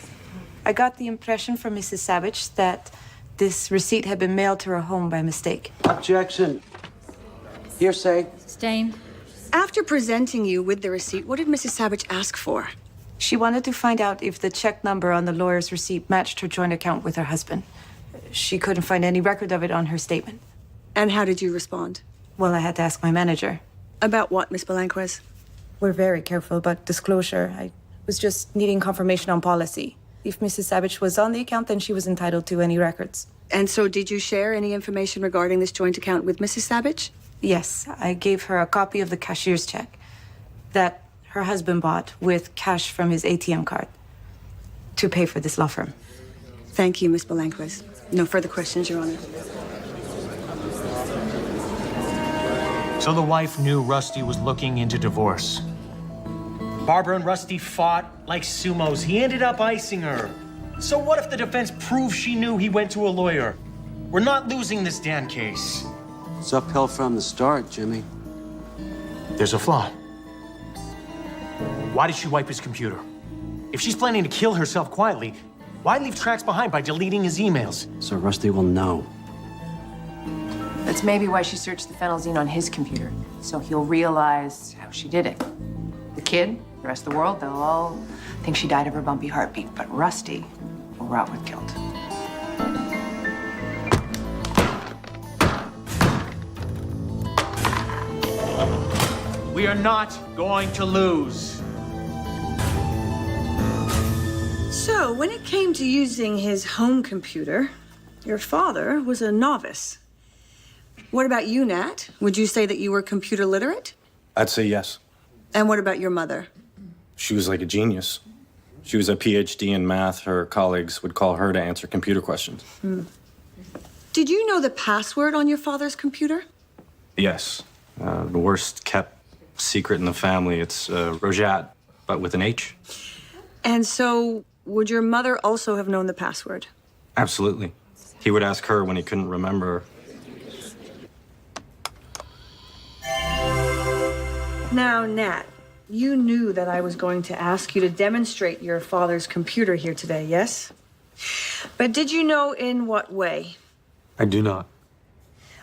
I got the impression from Mrs. Savage that this receipt had been mailed to her home by mistake. Objection. Hearsay. Sustained. After presenting you with the receipt, what did Mrs. Savage ask for? She wanted to find out if the check number on the lawyer's receipt matched her joint account with her husband. She couldn't find any record of it on her statement. And how did you respond? Well, I had to ask my manager. About what, Miss Belanquez? We're very careful about disclosure. I was just needing confirmation on policy. If Mrs. Savage was on the account, then she was entitled to any records. And so did you share any information regarding this joint account with Mrs. Savage? Yes, I gave her a copy of the cashier's check that her husband bought with cash from his ATM card to pay for this law firm. Thank you, Miss Belanquez. No further questions, Your Honor. So the wife knew Rusty was looking into divorce. Barbara and Rusty fought like sumos. He ended up icing her. So what if the defense proves she knew he went to a lawyer? We're not losing this damn case. It's uphill from the start, Jimmy. There's a flaw. Why did she wipe his computer? If she's planning to kill herself quietly, why leave tracks behind by deleting his emails? So Rusty will know. That's maybe why she searched the phenelzine on his computer, so he'll realize how she did it. The kid, the rest of the world, they'll all think she died of her bumpy heartbeat, but Rusty will rot with guilt. We are not going to lose. So, when it came to using his home computer, your father was a novice. What about you, Nat? Would you say that you were computer literate? I'd say yes. And what about your mother? She was like a genius. She was a PhD in math. Her colleagues would call her to answer computer questions. Did you know the password on your father's computer? Yes. The worst kept secret in the family. It's Rojat, but with an H. And so, would your mother also have known the password? Absolutely. He would ask her when he couldn't remember. Now, Nat, you knew that I was going to ask you to demonstrate your father's computer here today, yes? But did you know in what way? I do not.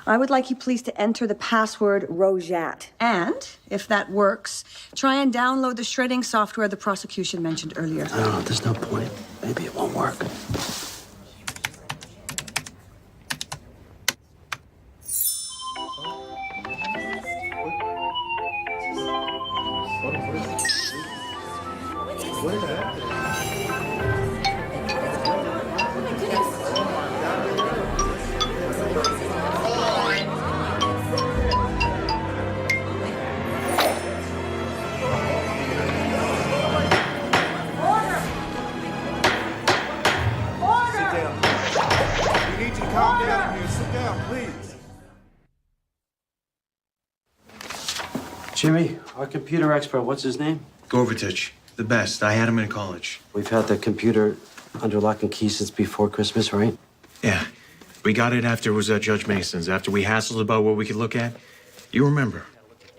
I would like you please to enter the password Rojat. And, if that works, try and download the shredding software the prosecution mentioned earlier. I don't know, there's no point. Maybe it won't work. Jimmy, our computer expert, what's his name? Gorvatich, the best. I had him in college. We've had the computer under lock and key since before Christmas, right? Yeah. We got it after it was at Judge Mason's, after we hassled about what we could look at. You remember.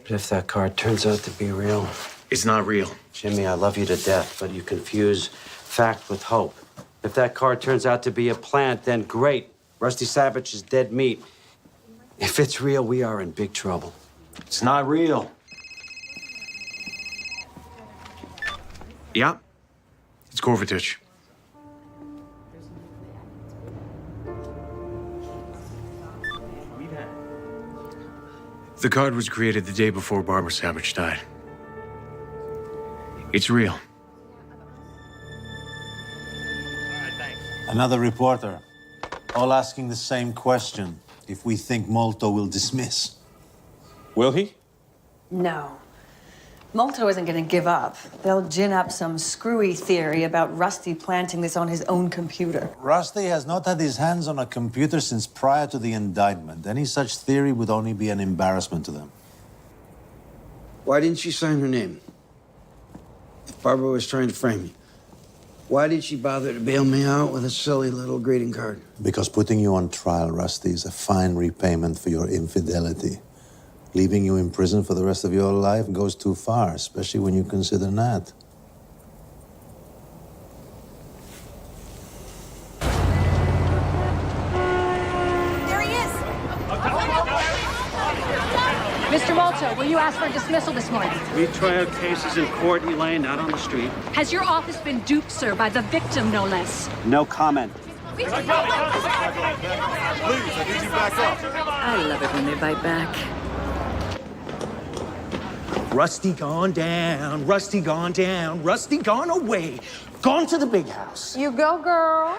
But if that card turns out to be real... It's not real. Jimmy, I love you to death, but you confuse fact with hope. If that card turns out to be a plant, then great. Rusty Savage is dead meat. If it's real, we are in big trouble. It's not real. Yeah, it's Gorvatich. The card was created the day before Barbara Savage died. It's real. Another reporter, all asking the same question. If we think Molto will dismiss. Will he? No. Molto isn't going to give up. They'll gin up some screwy theory about Rusty planting this on his own computer. Rusty has not had his hands on a computer since prior to the indictment. Any such theory would only be an embarrassment to them. Why didn't she sign her name? If Barbara was trying to frame me, why did she bother to bail me out with a silly little greeting card? Because putting you on trial, Rusty, is a fine repayment for your infidelity. Leaving you in prison for the rest of your life goes too far, especially when you consider Nat. There he is! Mr. Molto, will you ask for a dismissal this morning? Retrial cases in court, Elaine, not on the street. Has your office been duped, sir, by the victim, no less? No comment. Please, I need you back up. I love it when they bite back. Rusty gone down, Rusty gone down, Rusty gone away, gone to the big house. You go, girl.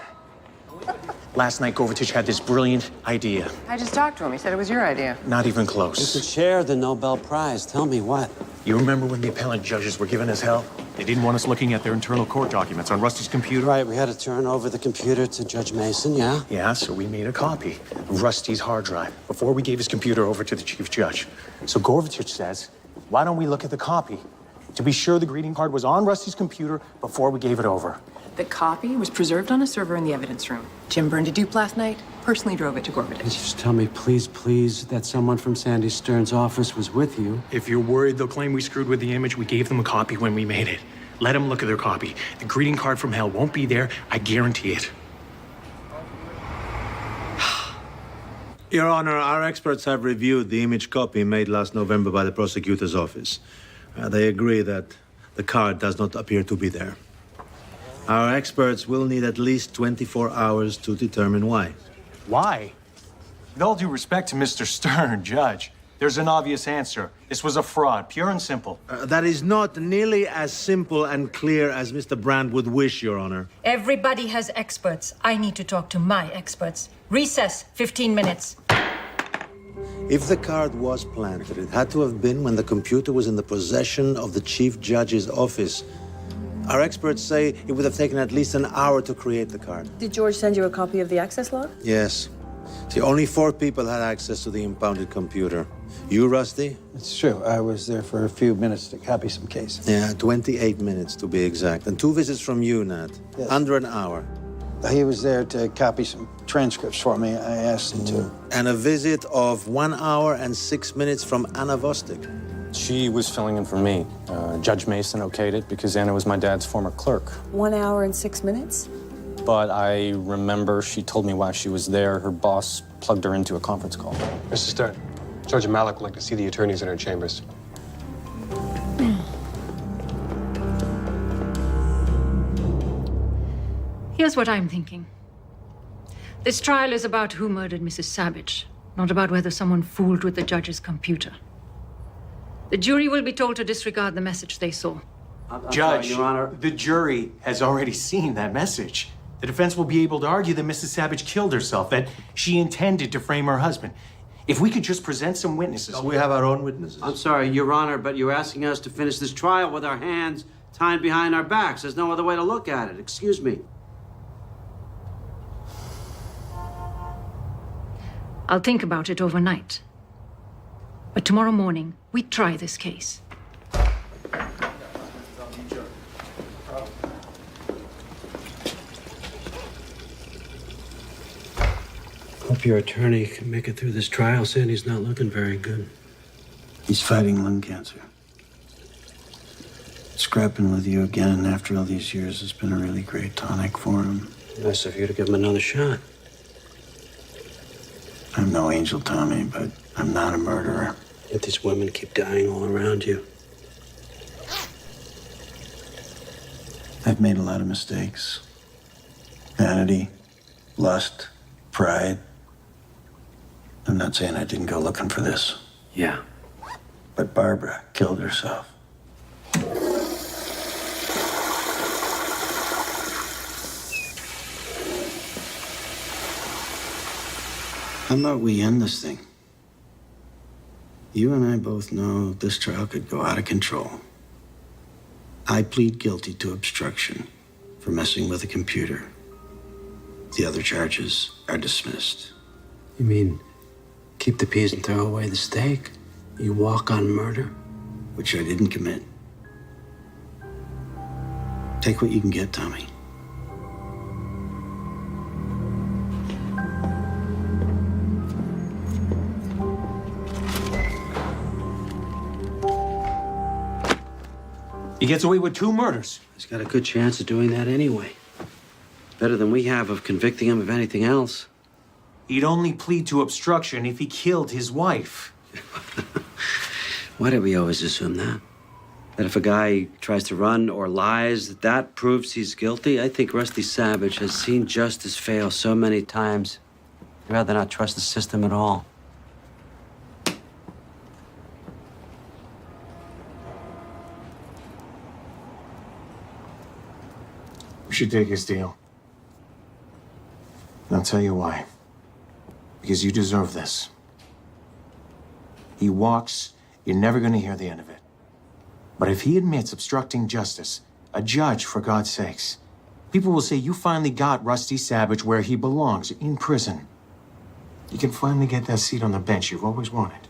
Last night, Gorvatich had this brilliant idea. I just talked to him. He said it was your idea. Not even close. To share the Nobel Prize. Tell me what? You remember when the appellant judges were giving us hell? They didn't want us looking at their internal court documents on Rusty's computer. Right, we had to turn over the computer to Judge Mason, yeah? Yeah, so we made a copy of Rusty's hard drive before we gave his computer over to the chief judge. So Gorvatich says, why don't we look at the copy to be sure the greeting card was on Rusty's computer before we gave it over? The copy was preserved on a server in the evidence room. Jim burned a dupe last night, personally drove it to Gorvatich. Just tell me, please, please, that someone from Sandy Stern's office was with you. If you're worried they'll claim we screwed with the image, we gave them a copy when we made it. Let him look at their copy. The greeting card from hell won't be there. I guarantee it. Your Honor, our experts have reviewed the image copy made last November by the prosecutor's office. They agree that the card does not appear to be there. Our experts will need at least 24 hours to determine why. Why? With all due respect to Mr. Stern, Judge, there's an obvious answer. This was a fraud, pure and simple. That is not nearly as simple and clear as Mr. Brand would wish, Your Honor. Everybody has experts. I need to talk to my experts. Recess, 15 minutes. If the card was planted, it had to have been when the computer was in the possession of the Chief Judge's office. Our experts say it would have taken at least an hour to create the card. Did George send you a copy of the access log? Yes. See, only 4 people had access to the impounded computer. You, Rusty? It's true. I was there for a few minutes to copy some cases. Yeah, 28 minutes to be exact. And 2 visits from you, Nat. Yes. Under an hour. He was there to copy some transcripts for me. I asked him to. And a visit of 1 hour and 6 minutes from Anna Vostok. She was filling in for me. Judge Mason okayed it because Anna was my dad's former clerk. 1 hour and 6 minutes? But I remember she told me while she was there, her boss plugged her into a conference call. Mr. Stern, Judge Malik would like to see the attorneys in her chambers. Here's what I'm thinking. This trial is about who murdered Mrs. Savage, not about whether someone fooled with the judge's computer. The jury will be told to disregard the message they saw. Judge, Your Honor. the jury has already seen that message. The defense will be able to argue that Mrs. Savage killed herself, that she intended to frame her husband. If we could just present some witnesses. We have our own witnesses. I'm sorry, Your Honor, but you're asking us to finish this trial with our hands tied behind our backs. There's no other way to look at it. Excuse me. I'll think about it overnight. But tomorrow morning, we try this case. Hope your attorney can make it through this trial. Sandy's not looking very good. He's fighting lung cancer. Scrapping with you again after all these years has been a really great tonic for him. Nice of you to give him another shot. I'm no angel, Tommy, but I'm not a murderer. Yet these women keep dying all around you. I've made a lot of mistakes. Vanity, lust, pride. I'm not saying I didn't go looking for this. Yeah. But Barbara killed herself. How about we end this thing? You and I both know this trial could go out of control. I plead guilty to obstruction for messing with a computer. The other charges are dismissed. You mean keep the peas and throw away the steak? You walk on murder? Which I didn't commit. Take what you can get, Tommy. He gets away with 2 murders. He's got a good chance of doing that anyway. Better than we have of convicting him of anything else. He'd only plead to obstruction if he killed his wife. Why do we always assume that? That if a guy tries to run or lies, that proves he's guilty? I think Rusty Savage has seen justice fail so many times. He'd rather not trust the system at all. We should take his deal. And I'll tell you why. Because you deserve this. He walks, you're never gonna hear the end of it. But if he admits obstructing justice, a judge, for God's sakes, people will say you finally got Rusty Savage where he belongs, in prison. You can finally get that seat on the bench you've always wanted.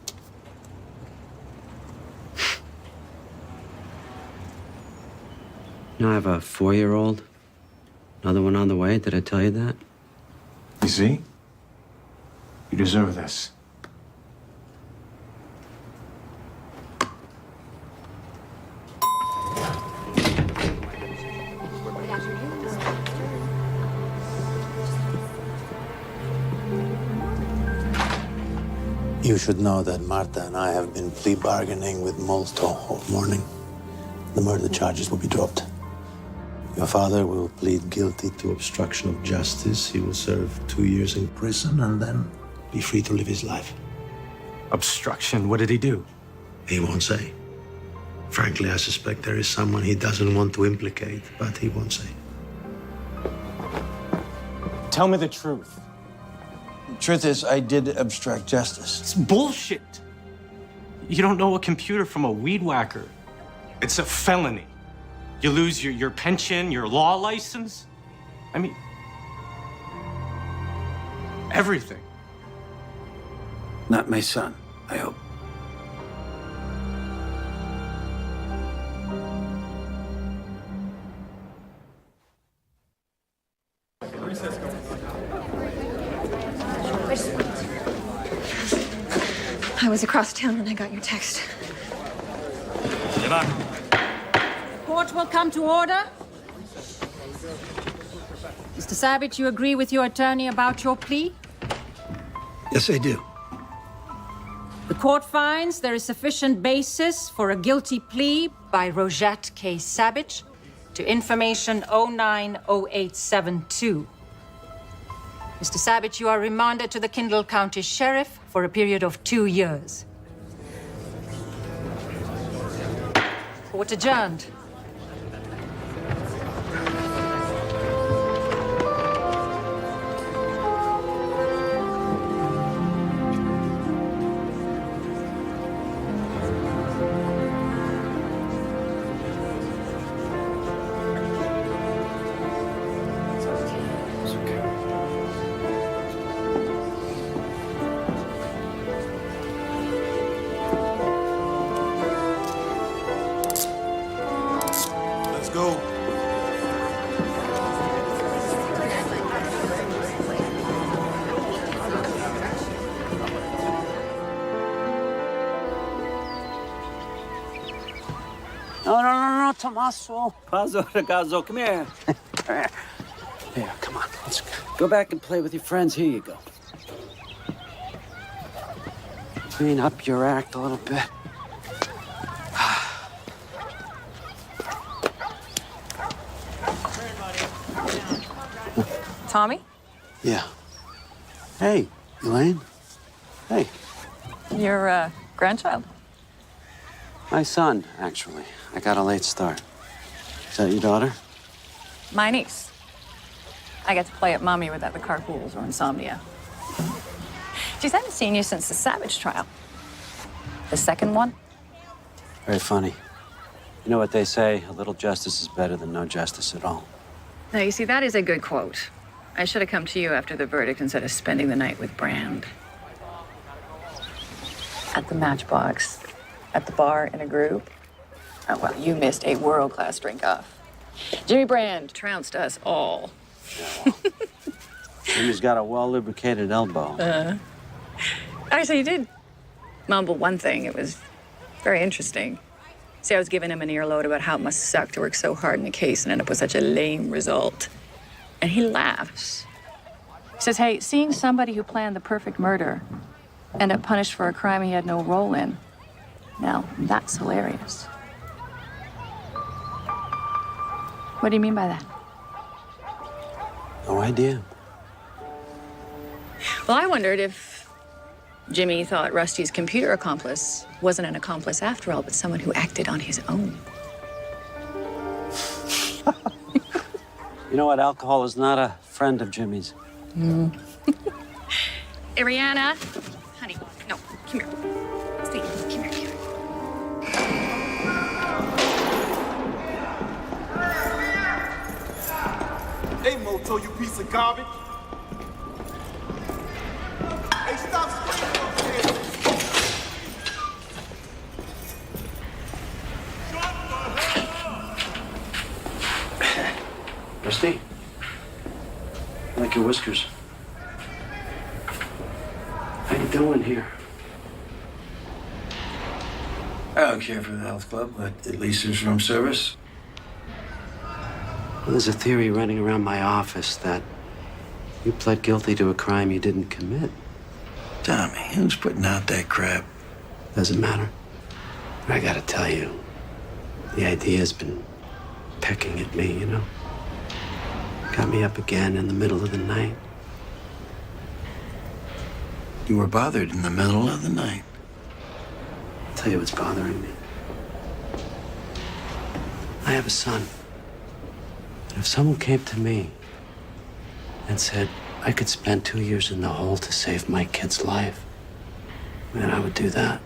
You know, I have a 4-year-old. Another one on the way. Did I tell you that? You see? You deserve this. You should know that Marta and I have been plea bargaining with Molto all morning. The murder charges will be dropped. Your father will plead guilty to obstruction of justice. He will serve 2 years in prison and then be free to live his life. Obstruction? What did he do? He won't say. Frankly, I suspect there is someone he doesn't want to implicate, but he won't say. Tell me the truth. The truth is, I did obstruct justice. It's bullshit. You don't know a computer from a weed whacker. It's a felony. You lose your pension, your law license. I mean, everything. Not my son, I hope. I was across town when I got your text. Court will come to order. Mr. Savage, you agree with your attorney about your plea? Yes, I do. The court finds there is sufficient basis for a guilty plea by Rosette K. Savage to information 090872. Mr. Savage, you are remanded to the Kendall County Sheriff for a period of 2 years. Court adjourned. Go. No, Tommaso. Pazzo, ragazzo, come here. Here, come on, let's go back and play with your friends. Here you go. Clean up your act a little bit. Tommy? Yeah. Hey, Elaine. Hey. Your grandchild? My son, actually. I got a late start. Is that your daughter? My niece. I get to play at mommy without the carpools or insomnia. She's hadn't seen you since the Savage trial. The second one? Very funny. You know what they say, a little justice is better than no justice at all. Now, you see, that is a good quote. I should have come to you after the verdict instead of spending the night with Brand. At the Matchbox, at the bar in a group. Oh, well, you missed a world-class drink-off. Jimmy Brand trounced us all. Jimmy's got a well-lubricated elbow. Actually, you did mumble one thing. It was very interesting. See, I was giving him an earload about how it must suck to work so hard in a case and end up with such a lame result. And he laughs. He says, hey, seeing somebody who planned the perfect murder end up punished for a crime he had no role in, now, that's hilarious. What do you mean by that? No idea. Well, I wondered if Jimmy thought Rusty's computer accomplice wasn't an accomplice after all, but someone who acted on his own. You know what? Alcohol is not a friend of Jimmy's. Ariana, honey, no, come here. Stay, come here. Hey, Moto, you piece of garbage. Hey, stop screaming up there. Rusty? I like your whiskers. How you doing here? I don't care for the health club, but at least there's room service. Well, there's a theory running around my office that you pled guilty to a crime you didn't commit. Tommy, who's putting out that crap? Doesn't matter. But I gotta tell you, the idea's been pecking at me, you know? Got me up again in the middle of the night. You were bothered in the middle of the night. I'll tell you what's bothering me. I have a son. And if someone came to me and said, I could spend 2 years in the hole to save my kid's life, man, I would do that.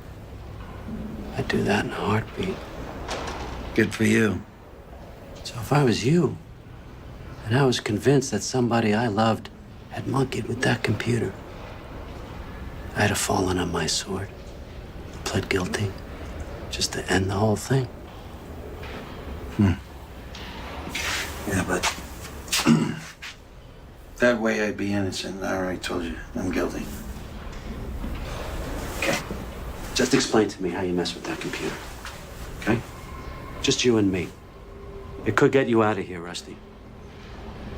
I'd do that in a heartbeat. Good for you. So if I was you, and I was convinced that somebody I loved had monkeyed with that computer, I'd have fallen on my sword, pled guilty, just to end the whole thing. Yeah, but that way I'd be innocent. I already told you, I'm guilty. Okay. Just explain to me how you mess with that computer. Okay? Just you and me. It could get you out of here, Rusty.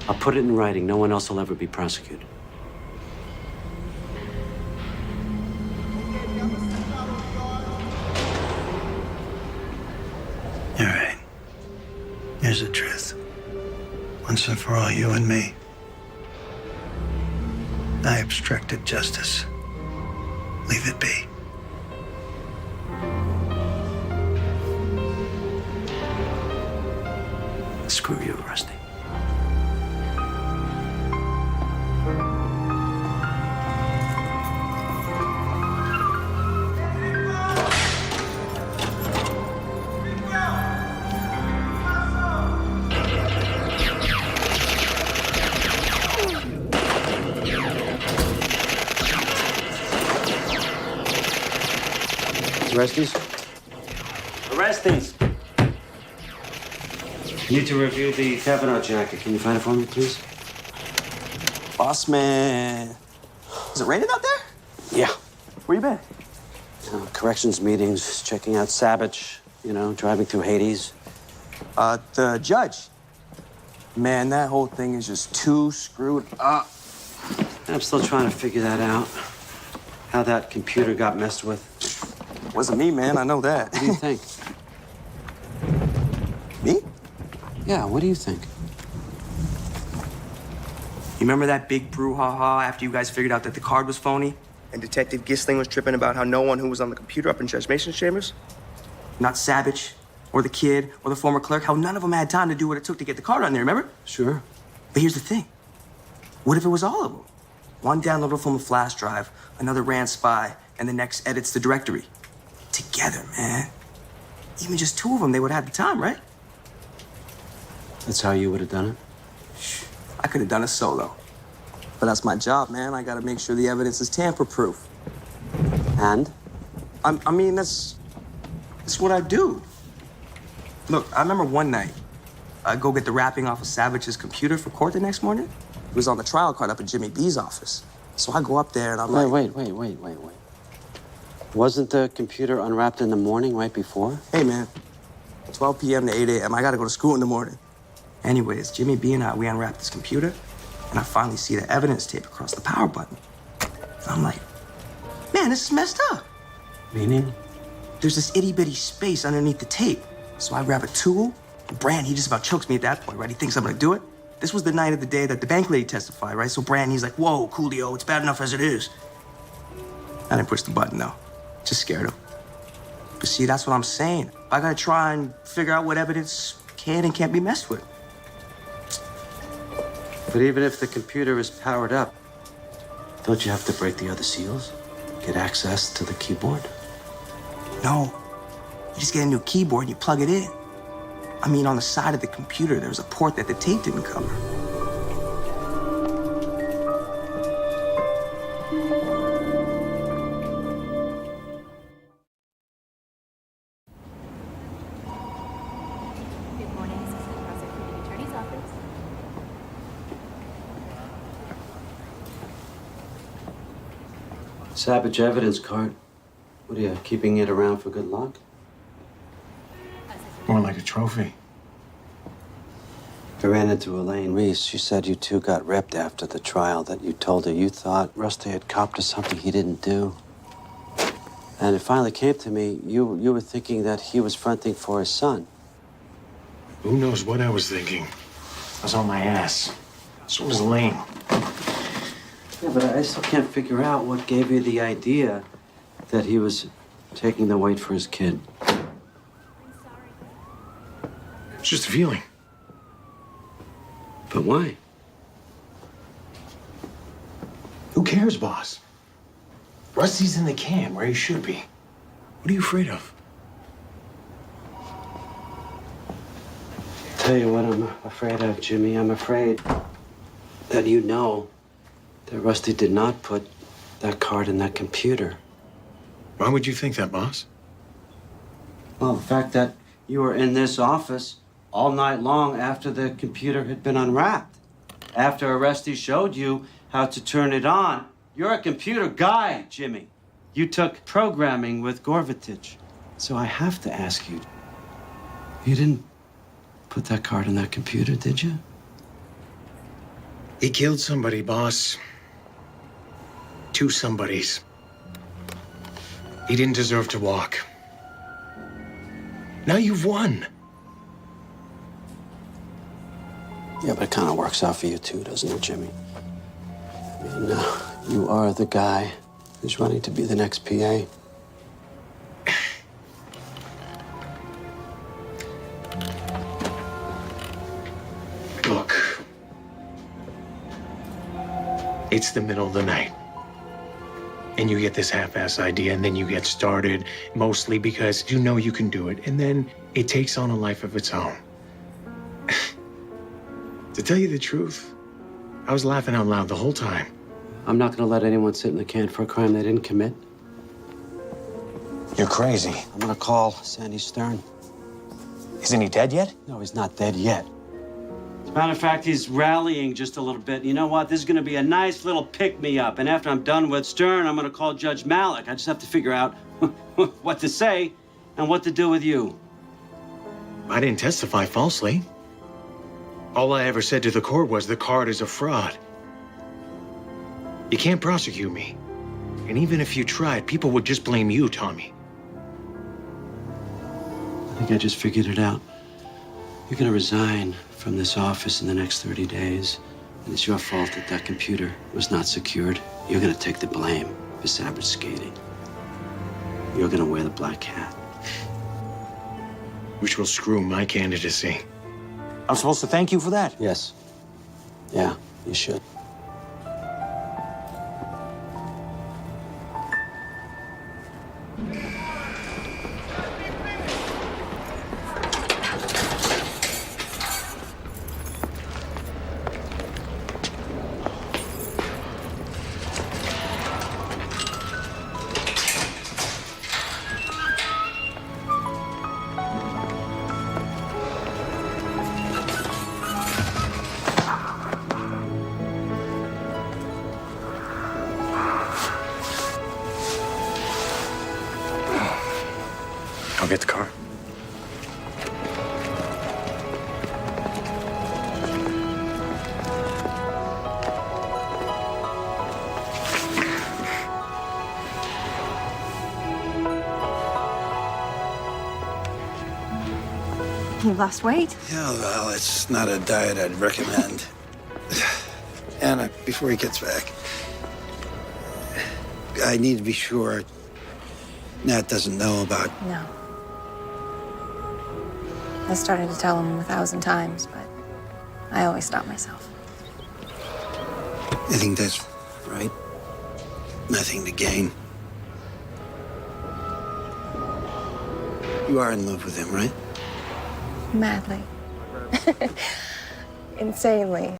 I'll put it in writing. No one else will ever be prosecuted. All right. Here's the truth. Once and for all, you and me. I obstructed justice. Leave it be. Screw you, Rusty. Arresties? Arresties! Need to review the Kavanaugh jacket. Can you find it for me, please? Boss man. Is it raining out there? Yeah. Where you been? Corrections meetings, checking out Savage, driving through Hades. The judge. Man, that whole thing is just too screwed up. I'm still trying to figure that out. How that computer got messed with. Wasn't me, man. I know that. What do you think? Me? Yeah, what do you think? You remember that big brouhaha after you guys figured out that the card was phony? And Detective Gissling was tripping about how no one who was on the computer up in Judge Mason's chambers? Not Savage, or the kid, or the former clerk, how none of them had time to do what it took to get the card on there, remember? Sure. But here's the thing. What if it was all of them? One downloaded from a flash drive, another ran spy, and the next edits the directory. Together, man. Even just two of them, they would have the time, right? That's how you would have done it? I could have done it solo. But that's my job, man. I gotta make sure the evidence is tamper-proof. And? I mean, that's what I do. Look, I remember one night, I'd go get the wrapping off of Savage's computer for court the next morning. It was on the trial card up at Jimmy B's office. So I go up there and I'm like... Wait. Wasn't the computer unwrapped in the morning right before? Hey, man. 12 p.m. to 8 a.m. I gotta go to school in the morning. Anyways, Jimmy B and I, we unwrapped this computer, and I finally see the evidence tape across the power button. And I'm like, man, this is messed up. Meaning? There's this itty-bitty space underneath the tape. So I grab a tool. Brand, he just about chokes me at that point, right? He thinks I'm gonna do it. This was the night of the day that the bank lady testified, right? So Brand, he's like, whoa, Coolio, it's bad enough as it is. I didn't push the button, though. Just scared him. But see, that's what I'm saying. I gotta try and figure out what evidence can and can't be messed with. But even if the computer is powered up, don't you have to break the other seals? Get access to the keyboard? No. You just get a new keyboard and you plug it in. I mean, on the side of the computer, there was a port that the tape didn't cover. Savage evidence card. What are you, keeping it around for good luck? More like a trophy. I ran into Elaine Reese. She said you two got ripped after the trial, that you told her you thought Rusty had copped to something he didn't do. And it finally came to me, you were thinking that he was fronting for his son. Who knows what I was thinking? I was on my ass. So was Elaine. Yeah, but I still can't figure out what gave you the idea that he was taking the weight for his kid. It's just a feeling. But why? Who cares, boss? Rusty's in the can where he should be. What are you afraid of? Tell you what I'm afraid of, Jimmy. I'm afraid that you know that Rusty did not put that card in that computer. Why would you think that, boss? Well, the fact that you were in this office all night long after the computer had been unwrapped. After Rusty showed you how to turn it on. You're a computer guy, Jimmy. You took programming with Gorvatich. So I have to ask you, you didn't put that card in that computer, did you? He killed somebody, boss. 2 somebodies. He didn't deserve to walk. Now you've won. Yeah, but it kind of works out for you too, doesn't it, Jimmy? I mean, you are the guy who's running to be the next PA. Look. It's the middle of the night. And you get this half-ass idea, and then you get started, mostly because you know you can do it. And then it takes on a life of its own. To tell you the truth, I was laughing out loud the whole time. I'm not going to let anyone sit in the can for a crime they didn't commit. You're crazy. I'm going to call Sandy Stern. Isn't he dead yet? No, he's not dead yet. As a matter of fact, he's rallying just a little bit. You know what? This is going to be a nice little pick-me-up. And after I'm done with Stern, I'm going to call Judge Malik. I just have to figure out what to say and what to do with you. I didn't testify falsely. All I ever said to the court was the card is a fraud. You can't prosecute me. And even if you tried, people would just blame you, Tommy. I think I just figured it out. You're going to resign from this office in the next 30 days. And it's your fault that that computer was not secured. You're going to take the blame for Savage skating. You're going to wear the black hat. Which will screw my candidacy. I'm supposed to thank you for that? Yes. Yeah, you should. I'll get the car. You lost weight? Yeah, well, it's not a diet I'd recommend. Anna, before he gets back, I need to be sure Nat doesn't know about... No. I started to tell him 1,000 times, but I always stop myself. I think that's right. Nothing to gain. You are in love with him, right? Madly. Insanely.